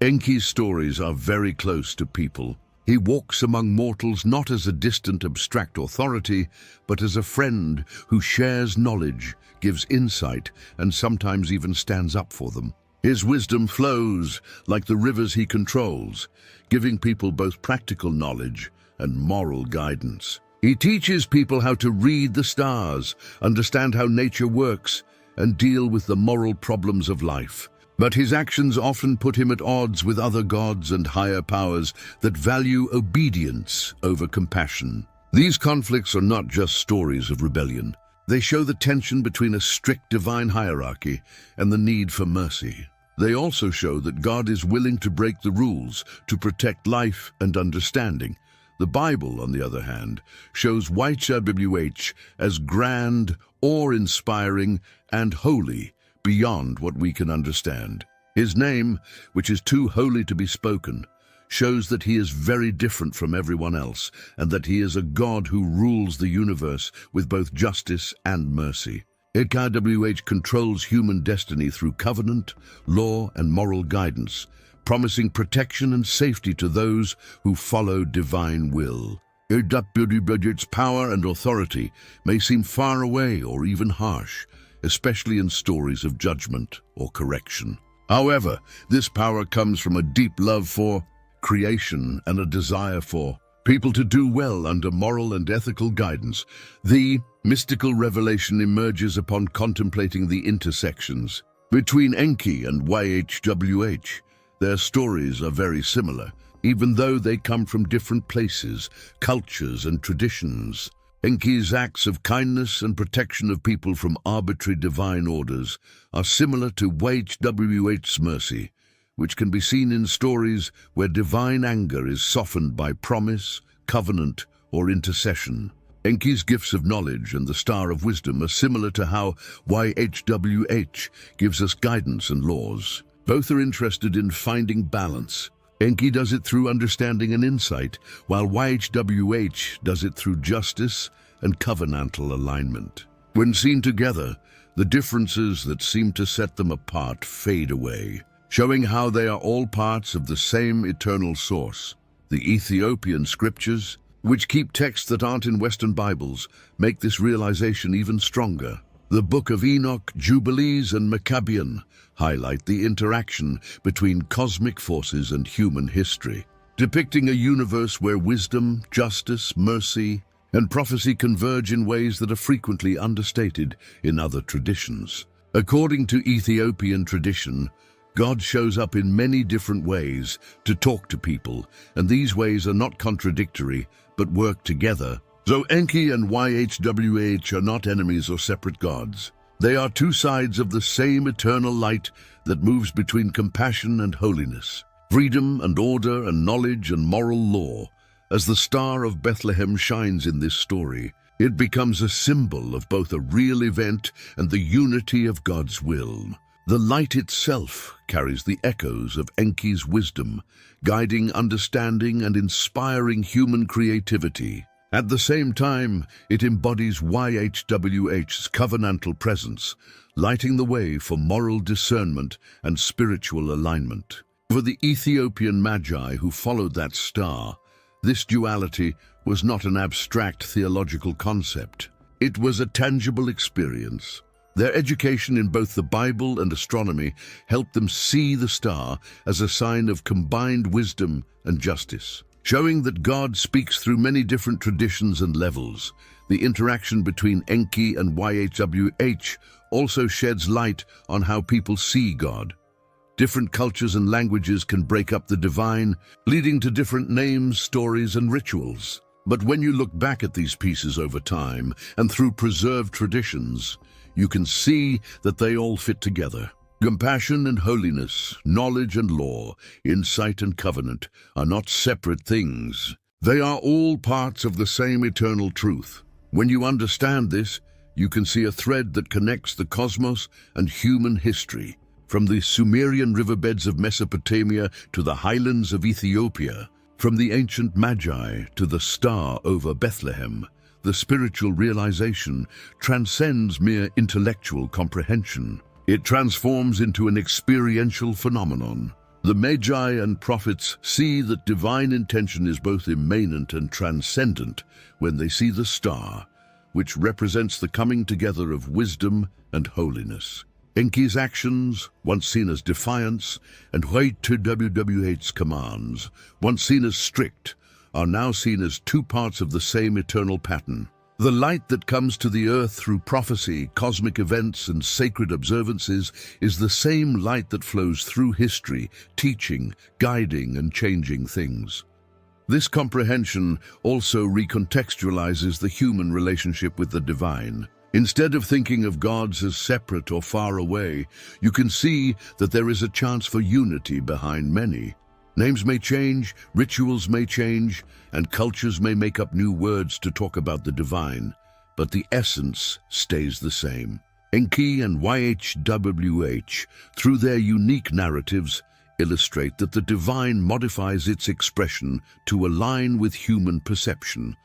Enki's stories are very close to people. He walks among mortals not as a distant, abstract authority, but as a friend who shares knowledge, gives insight, and sometimes even stands up for them. His wisdom flows like the rivers he controls, giving people both practical knowledge and moral guidance. He teaches people how to read the stars, understand how nature works, and deal with the moral problems of life. But his actions often put him at odds with other gods and higher powers that value obedience over compassion. These conflicts are not just stories of rebellion. They show the tension between a strict divine hierarchy and the need for mercy. They also show that God is willing to break the rules to protect life and understanding. The Bible, on the other hand, shows YHWH as grand, awe-inspiring, and holy, beyond what we can understand. His name, which is too holy to be spoken, shows that he is very different from everyone else, and that he is a God who rules the universe with both justice and mercy. YHWH controls human destiny through covenant, law, and moral guidance, promising protection and safety to those who follow divine will. YHWH's power and authority may seem far away or even harsh, especially in stories of judgment or correction. However, this power comes from a deep love for creation and a desire for people to do well under moral and ethical guidance. The mystical revelation emerges upon contemplating the intersections between Enki and YHWH. Their stories are very similar, even though they come from different places, cultures, and traditions. Enki's acts of kindness and protection of people from arbitrary divine orders are similar to YHWH's mercy, which can be seen in stories where divine anger is softened by promise, covenant, or intercession. Enki's gifts of knowledge and the Star of Wisdom are similar to how YHWH gives us guidance and laws. Both are interested in finding balance. Enki does it through understanding and insight, while YHWH does it through justice and covenantal alignment. When seen together, the differences that seem to set them apart fade away, showing how they are all parts of the same eternal source. The Ethiopian scriptures, which keep texts that aren't in Western Bibles, make this realization even stronger. The Book of Enoch, Jubilees, and Maccabean highlight the interaction between cosmic forces and human history, depicting a universe where wisdom, justice, mercy, and prophecy converge in ways that are frequently understated in other traditions. According to Ethiopian tradition, God shows up in many different ways to talk to people, and these ways are not contradictory, but work together. So Enki and YHWH are not enemies or separate gods. They are two sides of the same eternal light that moves between compassion and holiness, freedom and order and knowledge and moral law. As the Star of Bethlehem shines in this story, it becomes a symbol of both a real event and the unity of God's will. The light itself carries the echoes of Enki's wisdom, guiding understanding and inspiring human creativity. At the same time, it embodies YHWH's covenantal presence, lighting the way for moral discernment and spiritual alignment. For the Ethiopian Magi who followed that star, this duality was not an abstract theological concept. It was a tangible experience. Their education in both the Bible and astronomy helped them see the star as a sign of combined wisdom and justice. Showing that God speaks through many different traditions and levels, the interaction between Enki and YHWH also sheds light on how people see God. Different cultures and languages can break up the divine, leading to different names, stories, and rituals. But when you look back at these pieces over time and through preserved traditions, you can see that they all fit together. Compassion and holiness, knowledge and law, insight and covenant are not separate things. They are all parts of the same eternal truth. When you understand this, you can see a thread that connects the cosmos and human history. From the Sumerian riverbeds of Mesopotamia to the highlands of Ethiopia, from the ancient Magi to the Star over Bethlehem, the spiritual realization transcends mere intellectual comprehension. It transforms into an experiential phenomenon. The Magi and prophets see that divine intention is both immanent and transcendent when they see the star, which represents the coming together of wisdom and holiness. Enki's actions, once seen as defiance, and YHWH's commands, once seen as strict, are now seen as two parts of the same eternal pattern. The light that comes to the earth through prophecy, cosmic events, and sacred observances is the same light that flows through history, teaching, guiding, and changing things. This comprehension also recontextualizes the human relationship with the divine. Instead of thinking of gods as separate or far away, you can see that there is a chance for unity behind many. Names may change, rituals may change, and cultures may make up new words to talk about the divine, but the essence stays the same. Enki and YHWH, through their unique narratives, illustrate that the divine modifies its expression to align with human perception,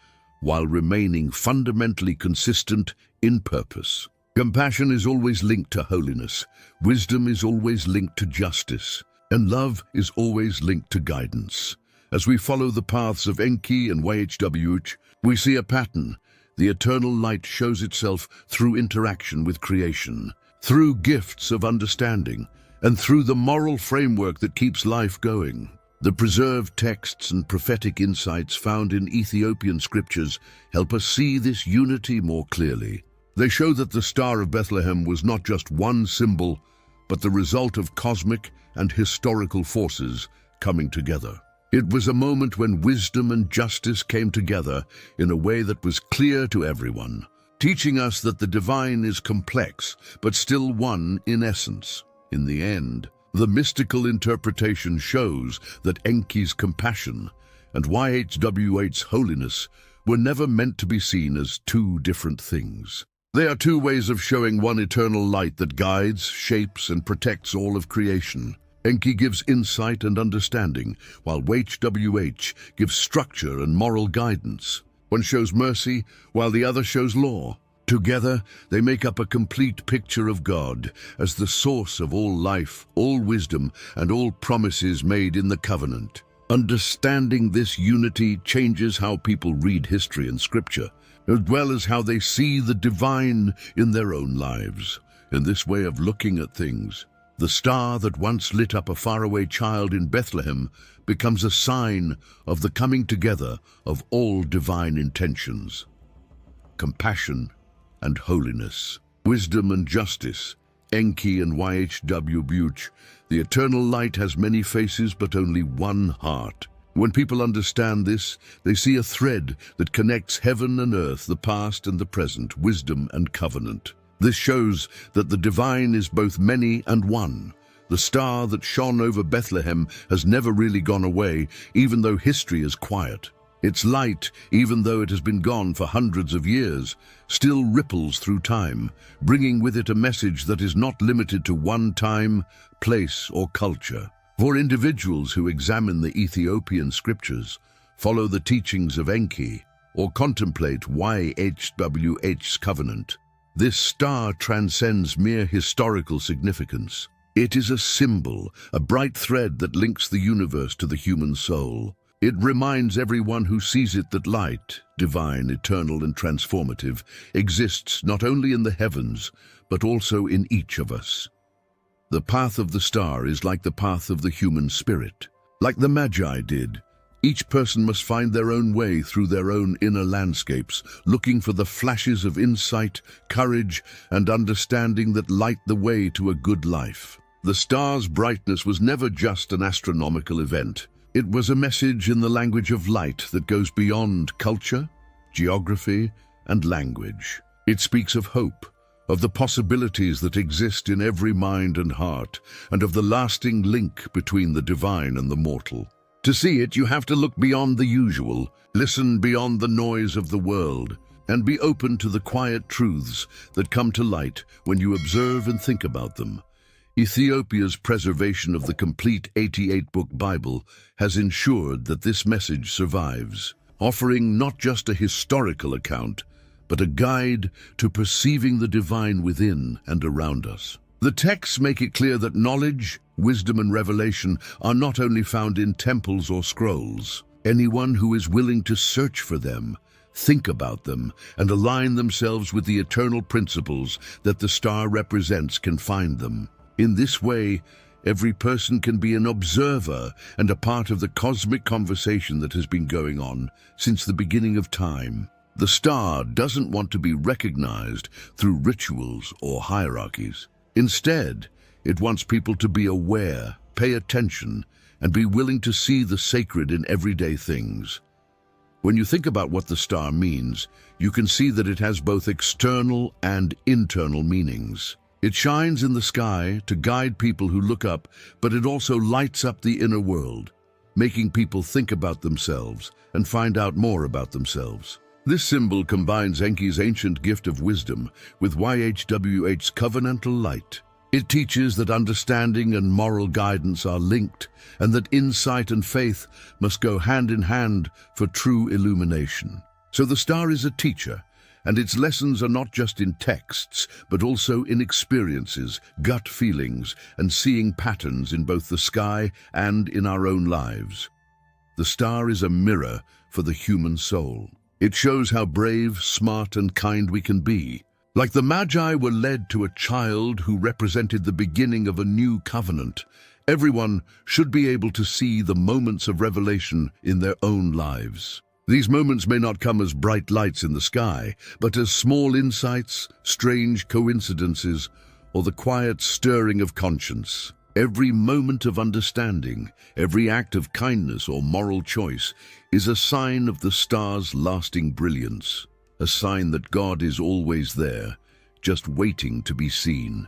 while remaining fundamentally consistent in purpose. Compassion is always linked to holiness, wisdom is always linked to justice, and love is always linked to guidance. As we follow the paths of Enki and YHWH, we see a pattern. The eternal light shows itself through interaction with creation, through gifts of understanding, and through the moral framework that keeps life going. The preserved texts and prophetic insights found in Ethiopian scriptures help us see this unity more clearly. They show that the Star of Bethlehem was not just one symbol, but the result of cosmic and historical forces coming together. It was a moment when wisdom and justice came together in a way that was clear to everyone, teaching us that the divine is complex, but still one in essence. In the end, the mystical interpretation shows that Enki's compassion and YHWH's holiness were never meant to be seen as two different things. They are two ways of showing one eternal light that guides, shapes, and protects all of creation. Enki gives insight and understanding, while YHWH gives structure and moral guidance. One shows mercy, while the other shows law. Together, they make up a complete picture of God as the source of all life, all wisdom, and all promises made in the covenant. Understanding this unity changes how people read history and scripture, as well as how they see the divine in their own lives. In this way of looking at things, the star that once lit up a faraway child in Bethlehem becomes a sign of the coming together of all divine intentions. Compassion and holiness, wisdom and justice, Enki and YHWH, the eternal light has many faces but only one heart. When people understand this, they see a thread that connects heaven and earth, the past and the present, wisdom and covenant. This shows that the divine is both many and one. The star that shone over Bethlehem has never really gone away, even though history is quiet. Its light, even though it has been gone for hundreds of years, still ripples through time, bringing with it a message that is not limited to one time, place, or culture. For individuals who examine the Ethiopian scriptures, follow the teachings of Enki, or contemplate YHWH's covenant, this star transcends mere historical significance. It is a symbol, a bright thread that links the universe to the human soul. It reminds everyone who sees it that light, divine, eternal, and transformative, exists not only in the heavens, but also in each of us. The path of the star is like the path of the human spirit. Like the Magi did, each person must find their own way through their own inner landscapes, looking for the flashes of insight, courage, and understanding that light the way to a good life. The star's brightness was never just an astronomical event. It was a message in the language of light that goes beyond culture, geography, and language. It speaks of hope, of the possibilities that exist in every mind and heart, and of the lasting link between the divine and the mortal. To see it, you have to look beyond the usual, listen beyond the noise of the world, and be open to the quiet truths that come to light when you observe and think about them. Ethiopia's preservation of the complete 88-book Bible has ensured that this message survives, offering not just a historical account, but a guide to perceiving the divine within and around us. The texts make it clear that knowledge, wisdom, and revelation are not only found in temples or scrolls. Anyone who is willing to search for them, think about them, and align themselves with the eternal principles that the star represents can find them. In this way, every person can be an observer and a part of the cosmic conversation that has been going on since the beginning of time. The star doesn't want to be recognized through rituals or hierarchies. Instead, it wants people to be aware, pay attention, and be willing to see the sacred in everyday things. When you think about what the star means, you can see that it has both external and internal meanings. It shines in the sky to guide people who look up, but it also lights up the inner world, making people think about themselves and find out more about themselves. This symbol combines Enki's ancient gift of wisdom with YHWH's covenantal light. It teaches that understanding and moral guidance are linked, and that insight and faith must go hand in hand for true illumination. So the star is a teacher, and its lessons are not just in texts, but also in experiences, gut feelings, and seeing patterns in both the sky and in our own lives. The star is a mirror for the human soul. It shows how brave, smart, and kind we can be. Like the Magi were led to a child who represented the beginning of a new covenant, everyone should be able to see the moments of revelation in their own lives. These moments may not come as bright lights in the sky, but as small insights, strange coincidences, or the quiet stirring of conscience. Every moment of understanding, every act of kindness or moral choice is a sign of the star's lasting brilliance, a sign that God is always there, just waiting to be seen.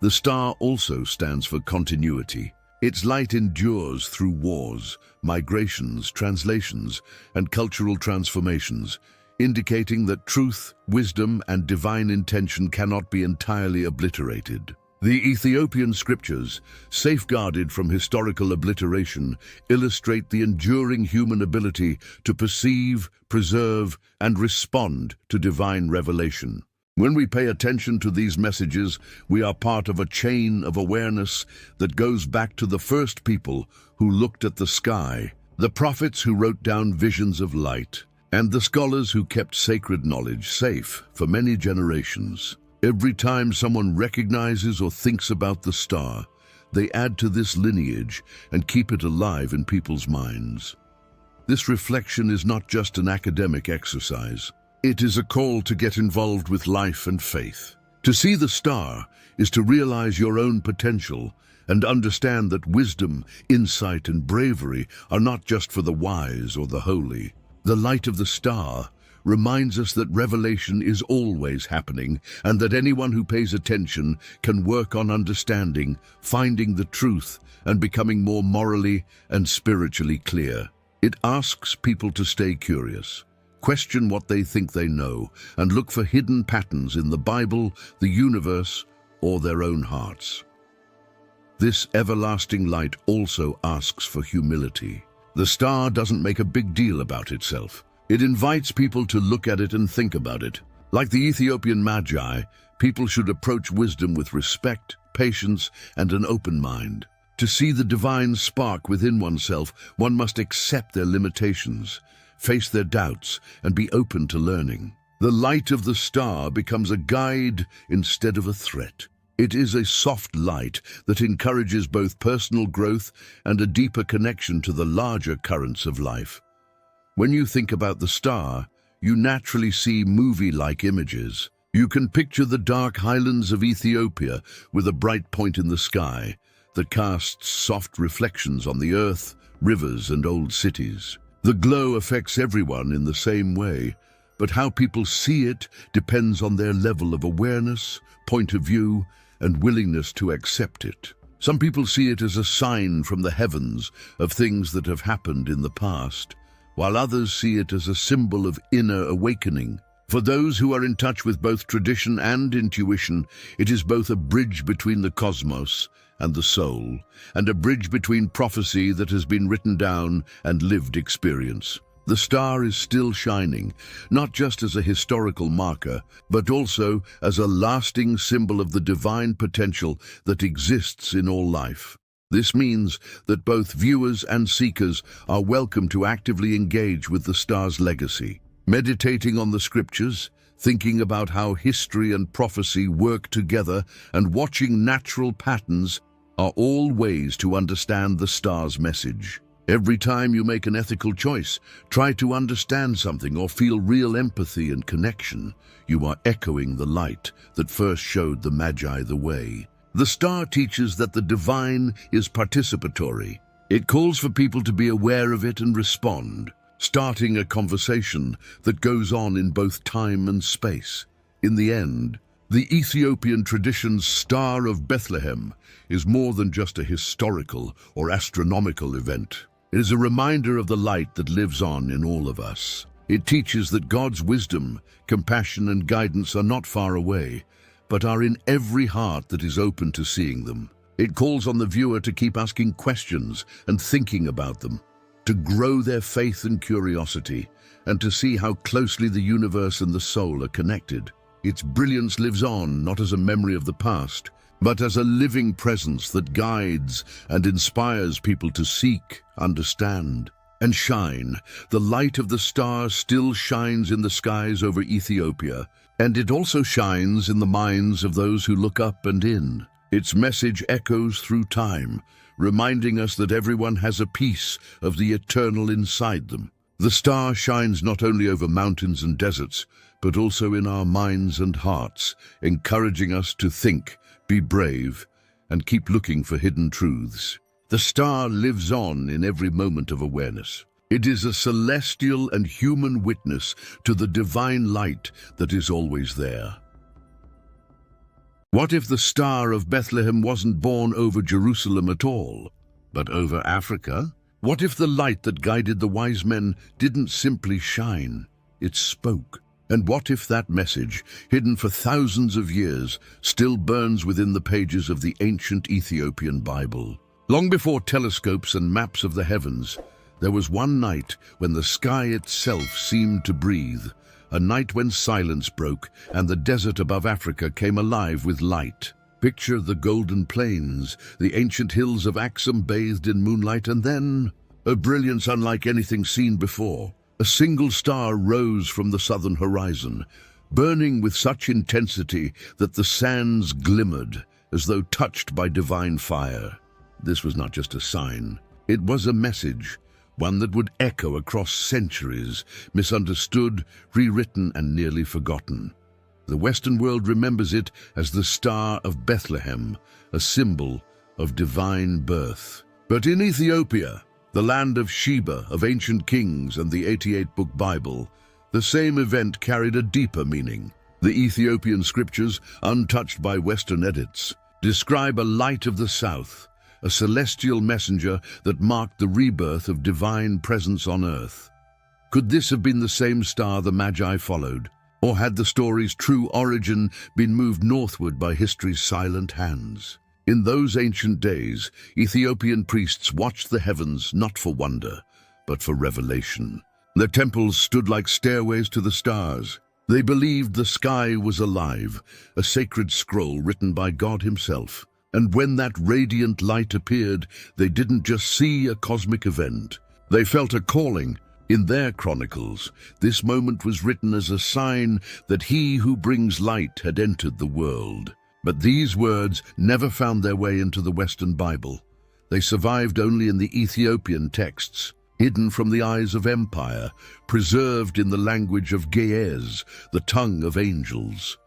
The star also stands for continuity. Its light endures through wars, migrations, translations, and cultural transformations, indicating that truth, wisdom, and divine intention cannot be entirely obliterated. The Ethiopian scriptures, safeguarded from historical obliteration, illustrate the enduring human ability to perceive, preserve, and respond to divine revelation. When we pay attention to these messages, we are part of a chain of awareness that goes back to the first people who looked at the sky, the prophets who wrote down visions of light, and the scholars who kept sacred knowledge safe for many generations. Every time someone recognizes or thinks about the star, they add to this lineage and keep it alive in people's minds. This reflection is not just an academic exercise. It is a call to get involved with life and faith, To see the star is to realize your own potential and understand that wisdom, insight, and bravery are not just for the wise or the holy. The light of the star reminds us that revelation is always happening and that anyone who pays attention can work on understanding, finding the truth, and becoming more morally and spiritually clear. It asks people to stay curious, question what they think they know, and look for hidden patterns in the Bible, the universe, or their own hearts. This everlasting light also asks for humility. The star doesn't make a big deal about itself. It invites people to look at it and think about it. Like the Ethiopian Magi, people should approach wisdom with respect, patience, and an open mind. To see the divine spark within oneself, one must accept their limitations, face their doubts, and be open to learning. The light of the star becomes a guide instead of a threat. It is a soft light that encourages both personal growth and a deeper connection to the larger currents of life. When you think about the star, you naturally see movie-like images. You can picture the dark highlands of Ethiopia with a bright point in the sky that casts soft reflections on the earth, rivers, and old cities. The glow affects everyone in the same way, but how people see it depends on their level of awareness, point of view, and willingness to accept it. Some people see it as a sign from the heavens of things that have happened in the past, while others see it as a symbol of inner awakening. For those who are in touch with both tradition and intuition, it is both a bridge between the cosmos and the soul, and a bridge between prophecy that has been written down and lived experience. The star is still shining, not just as a historical marker, but also as a lasting symbol of the divine potential that exists in all life. This means that both viewers and seekers are welcome to actively engage with the star's legacy. Meditating on the scriptures, thinking about how history and prophecy work together, and watching natural patterns are all ways to understand the star's message. Every time you make an ethical choice, try to understand something or feel real empathy and connection, you are echoing the light that first showed the Magi the way. The star teaches that the divine is participatory. It calls for people to be aware of it and respond, starting a conversation that goes on in both time and space. In the end, the Ethiopian tradition's Star of Bethlehem is more than just a historical or astronomical event. It is a reminder of the light that lives on in all of us. It teaches that God's wisdom, compassion, and guidance are not far away, but are in every heart that is open to seeing them. It calls on the viewer to keep asking questions and thinking about them, to grow their faith and curiosity, and to see how closely the universe and the soul are connected. Its brilliance lives on, not as a memory of the past, but as a living presence that guides and inspires people to seek, understand, and shine. The light of the star still shines in the skies over Ethiopia, and it also shines in the minds of those who look up and in. Its message echoes through time, reminding us that everyone has a piece of the eternal inside them. The star shines not only over mountains and deserts, but also in our minds and hearts, encouraging us to think, be brave, and keep looking for hidden truths. The star lives on in every moment of awareness. It is a celestial and human witness to the divine light that is always there. What if the Star of Bethlehem wasn't born over Jerusalem at all, but over Africa? What if the light that guided the wise men didn't simply shine, it spoke? And what if that message, hidden for thousands of years, still burns within the pages of the ancient Ethiopian Bible? Long before telescopes and maps of the heavens, there was one night when the sky itself seemed to breathe, a night when silence broke and the desert above Africa came alive with light. Picture the golden plains, the ancient hills of Axum bathed in moonlight, and then a brilliance unlike anything seen before. A single star rose from the southern horizon, burning with such intensity that the sands glimmered as though touched by divine fire. This was not just a sign. It was a message, one that would echo across centuries, misunderstood, rewritten, and nearly forgotten. The Western world remembers it as the Star of Bethlehem, a symbol of divine birth. But in Ethiopia, the land of Sheba, of ancient kings and the 88-book Bible, the same event carried a deeper meaning. The Ethiopian scriptures, untouched by Western edits, describe a light of the south, a celestial messenger that marked the rebirth of divine presence on earth. Could this have been the same star the Magi followed? Or had the story's true origin been moved northward by history's silent hands? In those ancient days, Ethiopian priests watched the heavens not for wonder, but for revelation. Their temples stood like stairways to the stars. They believed the sky was alive, a sacred scroll written by God himself. And when that radiant light appeared, they didn't just see a cosmic event. They felt a calling. In their chronicles, this moment was written as a sign that he who brings light had entered the world. But these words never found their way into the Western Bible. They survived only in the Ethiopian texts, hidden from the eyes of empire, preserved in the language of Ge'ez, the tongue of angels.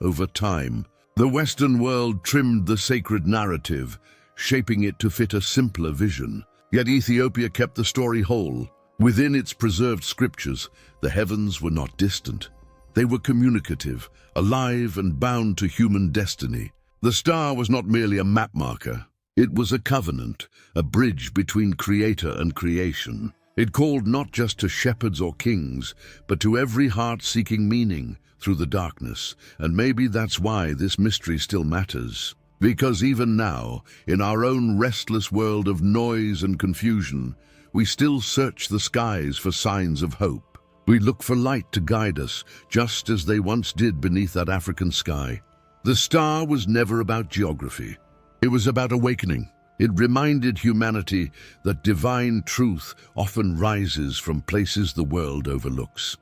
Over time, the Western world trimmed the sacred narrative, shaping it to fit a simpler vision. Yet Ethiopia kept the story whole. Within its preserved scriptures, the heavens were not distant. They were communicative, alive and bound to human destiny. The star was not merely a map marker. It was a covenant, a bridge between creator and creation. It called not just to shepherds or kings, but to every heart seeking meaning through the darkness. And maybe that's why this mystery still matters. Because even now, in our own restless world of noise and confusion, we still search the skies for signs of hope. We look for light to guide us, just as they once did beneath that African sky. The star was never about geography. It was about awakening. It reminded humanity that divine truth often rises from places the world overlooks.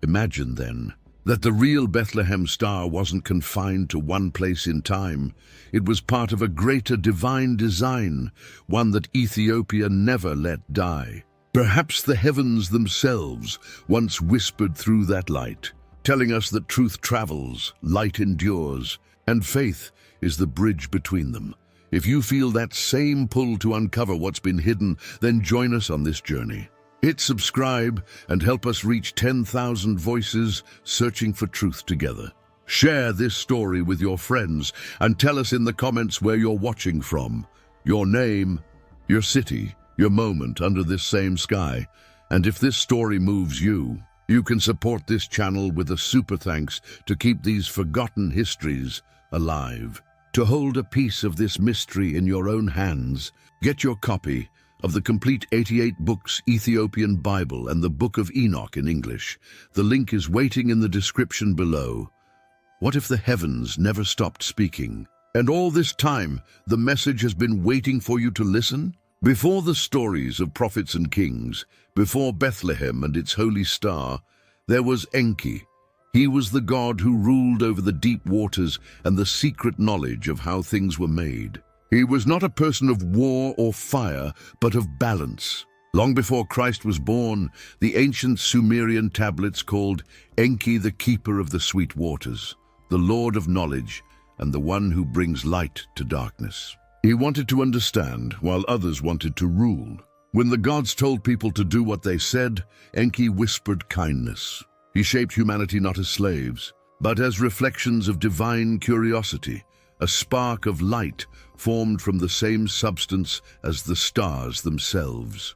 Imagine, then, that the real Bethlehem star wasn't confined to one place in time. It was part of a greater divine design, one that Ethiopia never let die. Perhaps the heavens themselves once whispered through that light, telling us that truth travels, light endures, and faith is the bridge between them. If you feel that same pull to uncover what's been hidden, then join us on this journey. Hit subscribe and help us reach 10,000 voices searching for truth together. Share this story with your friends and tell us in the comments where you're watching from, your name, your city, your moment under this same sky. And if this story moves you, you can support this channel with a super thanks to keep these forgotten histories alive. To hold a piece of this mystery in your own hands, get your copy of the complete 88 Books Ethiopian Bible and the Book of Enoch in English. The link is waiting in the description below. What if the heavens never stopped speaking? And all this time, the message has been waiting for you to listen? Before the stories of prophets and kings, before Bethlehem and its holy star, there was Enki. He was the god who ruled over the deep waters and the secret knowledge of how things were made. He was not a person of war or fire, but of balance. Long before Christ was born, the ancient Sumerian tablets called Enki the keeper of the sweet waters, the Lord of knowledge, and the one who brings light to darkness. He wanted to understand, while others wanted to rule. When the gods told people to do what they said, Enki whispered kindness. He shaped humanity not as slaves, but as reflections of divine curiosity, a spark of light formed from the same substance as the stars themselves.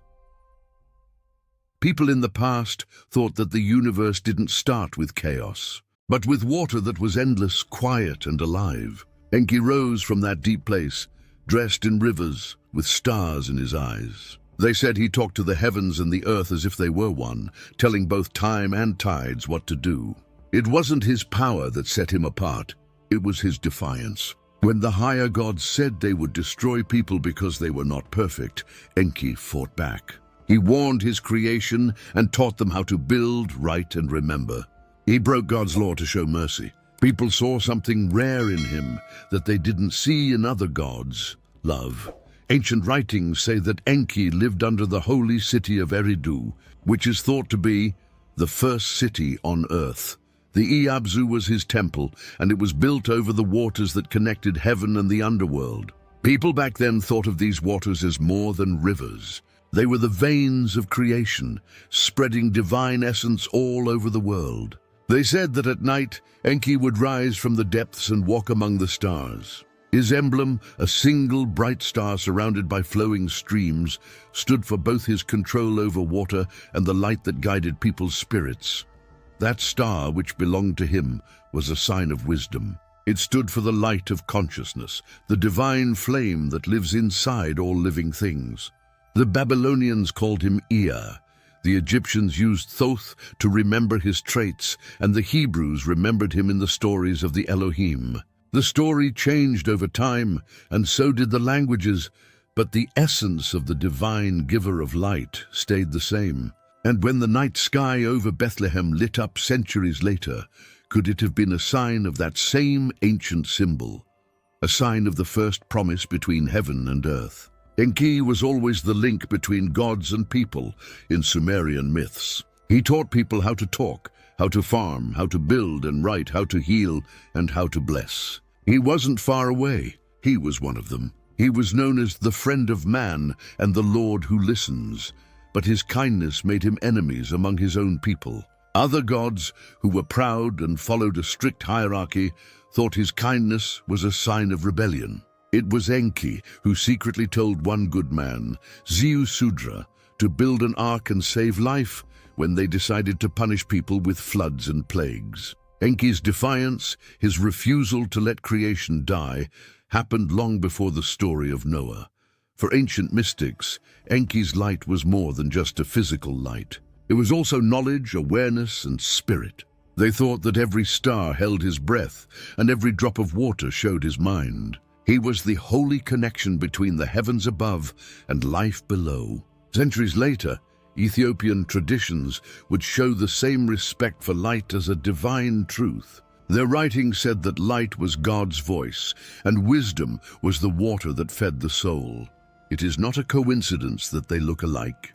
People in the past thought that the universe didn't start with chaos, but with water that was endless, quiet, and alive. Enki rose from that deep place, dressed in rivers, with stars in his eyes. They said he talked to the heavens and the earth as if they were one, telling both time and tides what to do. It wasn't his power that set him apart. It was his defiance. When the higher gods said they would destroy people because they were not perfect, Enki fought back. He warned his creation and taught them how to build, write, and remember. He broke God's law to show mercy. People saw something rare in him that they didn't see in other gods: love. Ancient writings say that Enki lived under the holy city of Eridu, which is thought to be the first city on earth. The YHWH was his temple, and it was built over the waters that connected heaven and the underworld. People back then thought of these waters as more than rivers. They were the veins of creation, spreading divine essence all over the world. They said that at night, Enki would rise from the depths and walk among the stars. His emblem, a single bright star surrounded by flowing streams, stood for both his control over water and the light that guided people's spirits. That star, which belonged to him, was a sign of wisdom. It stood for the light of consciousness, the divine flame that lives inside all living things. The Babylonians called him Ea. The Egyptians used Thoth to remember his traits, and the Hebrews remembered him in the stories of the Elohim. The story changed over time, and so did the languages, but the essence of the divine giver of light stayed the same. And when the night sky over Bethlehem lit up centuries later, could it have been a sign of that same ancient symbol, a sign of the first promise between heaven and earth? Enki was always the link between gods and people in Sumerian myths. He taught people how to talk, how to farm, how to build and write, how to heal, and how to bless. He wasn't far away. He was one of them. He was known as the friend of man and the Lord who listens, but his kindness made him enemies among his own people. Other gods, who were proud and followed a strict hierarchy, thought his kindness was a sign of rebellion. It was Enki who secretly told one good man, Ziusudra, to build an ark and save life when they decided to punish people with floods and plagues. Enki's defiance, his refusal to let creation die, happened long before the story of Noah. For ancient mystics, Enki's light was more than just a physical light. It was also knowledge, awareness, and spirit. They thought that every star held his breath, and every drop of water showed his mind. He was the holy connection between the heavens above and life below. Centuries later, Ethiopian traditions would show the same respect for light as a divine truth. Their writings said that light was God's voice, and wisdom was the water that fed the soul. It is not a coincidence that they look alike.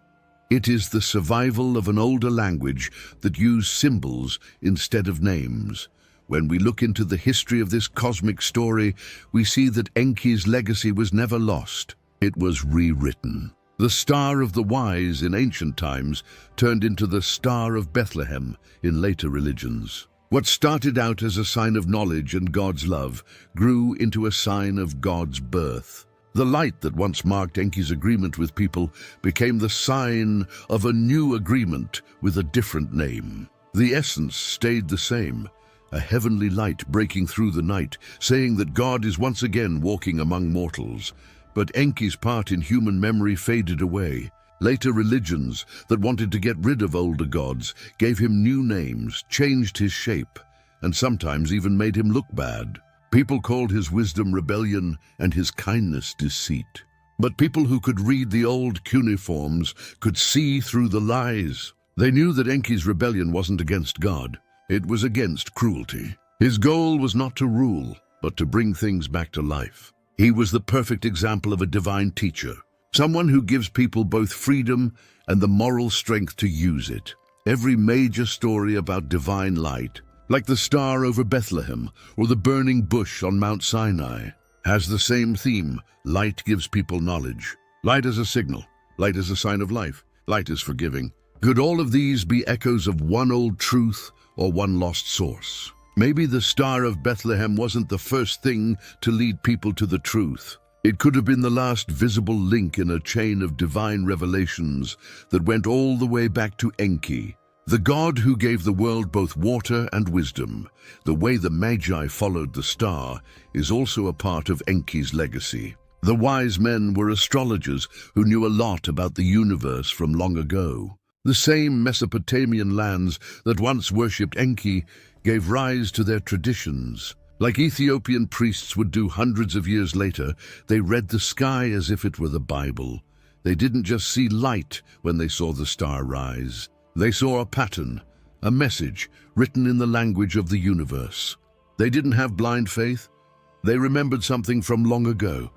It is the survival of an older language that used symbols instead of names. When we look into the history of this cosmic story, we see that Enki's legacy was never lost. It was rewritten. The Star of the Wise in ancient times turned into the Star of Bethlehem in later religions. What started out as a sign of knowledge and God's love grew into a sign of God's birth. The light that once marked Enki's agreement with people became the sign of a new agreement with a different name. The essence stayed the same, a heavenly light breaking through the night, saying that God is once again walking among mortals. But Enki's part in human memory faded away. Later religions that wanted to get rid of older gods gave him new names, changed his shape, and sometimes even made him look bad. People called his wisdom rebellion and his kindness deceit. But people who could read the old cuneiforms could see through the lies. They knew that Enki's rebellion wasn't against God. It was against cruelty. His goal was not to rule, but to bring things back to life. He was the perfect example of a divine teacher, someone who gives people both freedom and the moral strength to use it. Every major story about divine light, like the star over Bethlehem or the burning bush on Mount Sinai, has the same theme. Light gives people knowledge. Light is a signal. Light is a sign of life. Light is forgiving. Could all of these be echoes of one old truth or one lost source? Maybe the Star of Bethlehem wasn't the first thing to lead people to the truth. It could have been the last visible link in a chain of divine revelations that went all the way back to Enki, the god who gave the world both water and wisdom. The way the Magi followed the star is also a part of Enki's legacy. The wise men were astrologers who knew a lot about the universe from long ago. The same Mesopotamian lands that once worshipped Enki gave rise to their traditions. Like Ethiopian priests would do hundreds of years later, they read the sky as if it were the Bible. They didn't just see light when they saw the star rise. They saw a pattern, a message written in the language of the universe. They didn't have blind faith. They remembered something from long ago.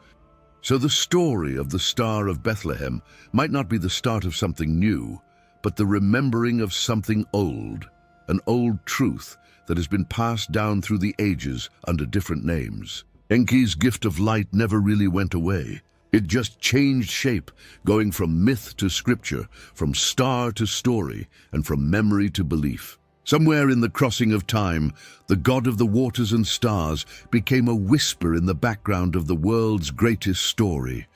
So the story of the Star of Bethlehem might not be the start of something new, but the remembering of something old. an old truth that has been passed down through the ages under different names. Enki's gift of light never really went away. It just changed shape, going from myth to scripture, from star to story, and from memory to belief. Somewhere in the crossing of time, the god of the waters and stars became a whisper in the background of the world's greatest story.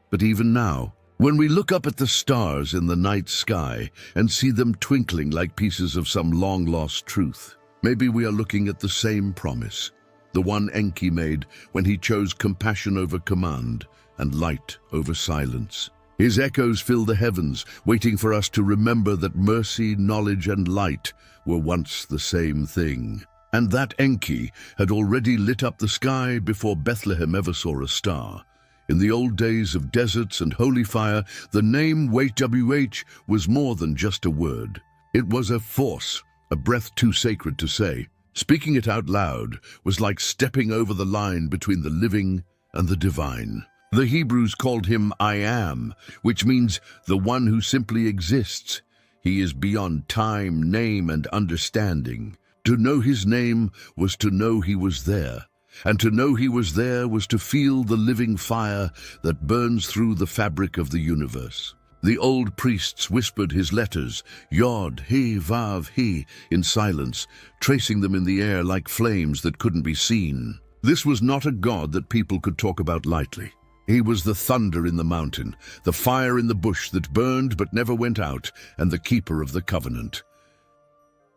But even now, when we look up at the stars in the night sky and see them twinkling like pieces of some long-lost truth, maybe we are looking at the same promise, the one Enki made when he chose compassion over command and light over silence. His echoes fill the heavens, waiting for us to remember that mercy, knowledge, and light were once the same thing, and that Enki had already lit up the sky before Bethlehem ever saw a star. In the old days of deserts and holy fire, the name YHWH was more than just a word. It was a force, a breath too sacred to say. Speaking it out loud was like stepping over the line between the living and the divine. The Hebrews called him I Am, which means the one who simply exists. He is beyond time, name, and understanding. To know his name was to know he was there, and to know he was there was to feel the living fire that burns through the fabric of the universe. The old priests whispered his letters, Yod, He, Vav, He, in silence, tracing them in the air like flames that couldn't be seen. This was not a god that people could talk about lightly. He was the thunder in the mountain, the fire in the bush that burned but never went out, and the keeper of the covenant.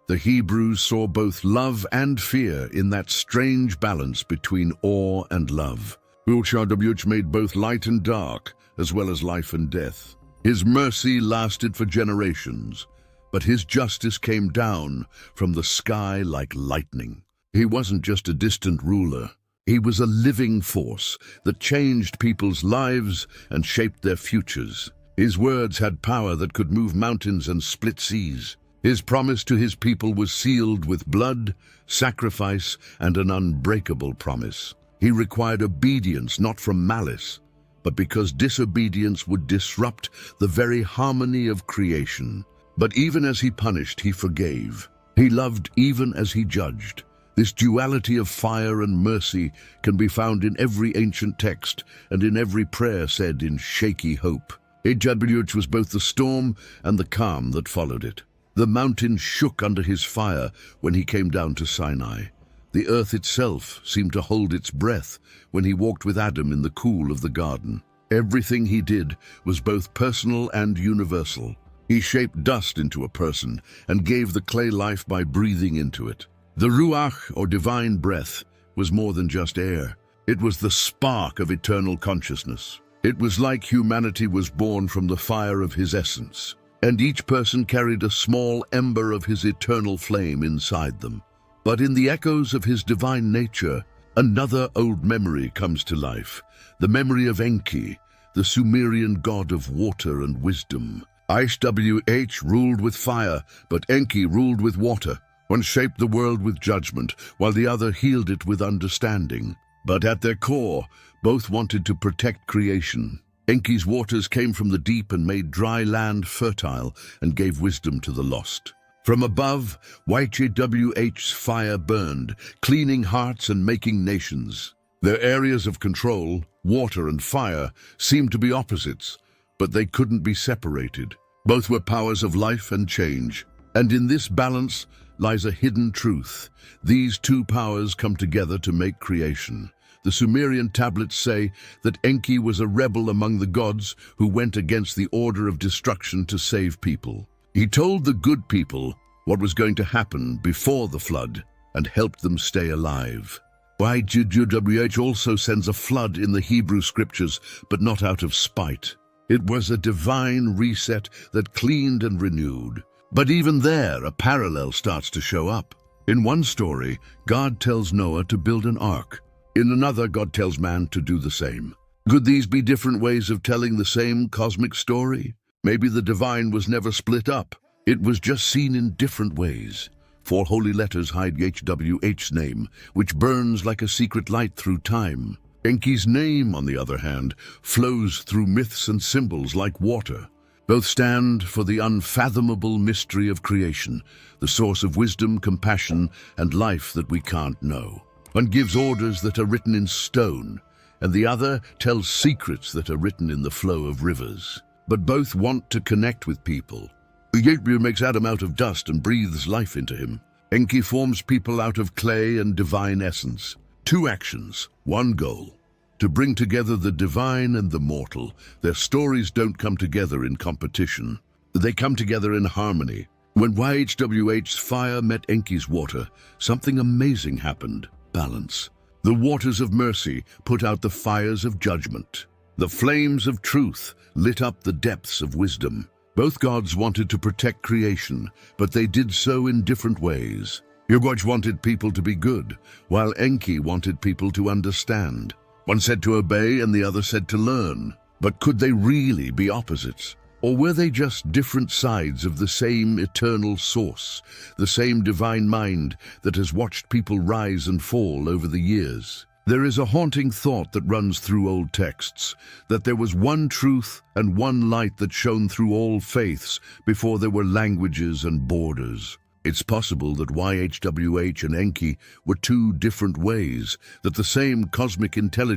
The Hebrews saw both love and fear in that strange balance between awe and love. YHWH made both light and dark, as well as life and death. His mercy lasted for generations, but his justice came down from the sky like lightning. He wasn't just a distant ruler. He was a living force that changed people's lives and shaped their futures. His words had power that could move mountains and split seas. His promise to his people was sealed with blood, sacrifice, and an unbreakable promise. He required obedience not from malice, but because disobedience would disrupt the very harmony of creation. But even as he punished, he forgave. He loved even as he judged. This duality of fire and mercy can be found in every ancient text and in every prayer said in shaky hope. YHWH was both the storm and the calm that followed it. The mountain shook under his fire when he came down to Sinai. The earth itself seemed to hold its breath when he walked with Adam in the cool of the garden. Everything he did was both personal and universal. He shaped dust into a person and gave the clay life by breathing into it. The Ruach, or divine breath, was more than just air. It was the spark of eternal consciousness. It was like humanity was born from the fire of his essence, and each person carried a small ember of his eternal flame inside them. But in the echoes of his divine nature, another old memory comes to life, the memory of Enki, the Sumerian god of water and wisdom. YHWH ruled with fire, but Enki ruled with water. One shaped the world with judgment, while the other healed it with understanding. But at their core, both wanted to protect creation. Enki's waters came from the deep and made dry land fertile and gave wisdom to the lost. From above, YHWH's fire burned, cleaning hearts and making nations. Their areas of control, water and fire, seemed to be opposites, but they couldn't be separated. Both were powers of life and change. And in this balance lies a hidden truth. These two powers come together to make creation. The Sumerian tablets say that Enki was a rebel among the gods who went against the order of destruction to save people. He told the good people what was going to happen before the flood and helped them stay alive. YHWH also sends a flood in the Hebrew scriptures, but not out of spite. It was a divine reset that cleaned and renewed. But even there, a parallel starts to show up. In one story, God tells Noah to build an ark. In another, God tells man to do the same. Could these be different ways of telling the same cosmic story? Maybe the divine was never split up. It was just seen in different ways. 4 holy letters hide YHWH's name, which burns like a secret light through time. Enki's name, on the other hand, flows through myths and symbols like water. Both stand for the unfathomable mystery of creation, the source of wisdom, compassion, and life that we can't know. One gives orders that are written in stone, and the other tells secrets that are written in the flow of rivers. But both want to connect with people. Ethiopia makes Adam out of dust and breathes life into him. Enki forms people out of clay and divine essence. Two actions, one goal: to bring together the divine and the mortal. Their stories don't come together in competition. They come together in harmony. When YHWH's fire met Enki's water, something amazing happened: balance. The waters of mercy put out the fires of judgment. The flames of truth lit up the depths of wisdom. Both gods wanted to protect creation, but they did so in different ways. YHWH wanted people to be good, while Enki wanted people to understand. One said to obey and the other said to learn. But could they really be opposites? Or were they just different sides of the same eternal source, the same divine mind that has watched people rise and fall over the years? There is a haunting thought that runs through old texts, that there was one truth and one light that shone through all faiths before there were languages and borders. It's possible that YHWH and Enki were two different ways, that the same cosmic intelligence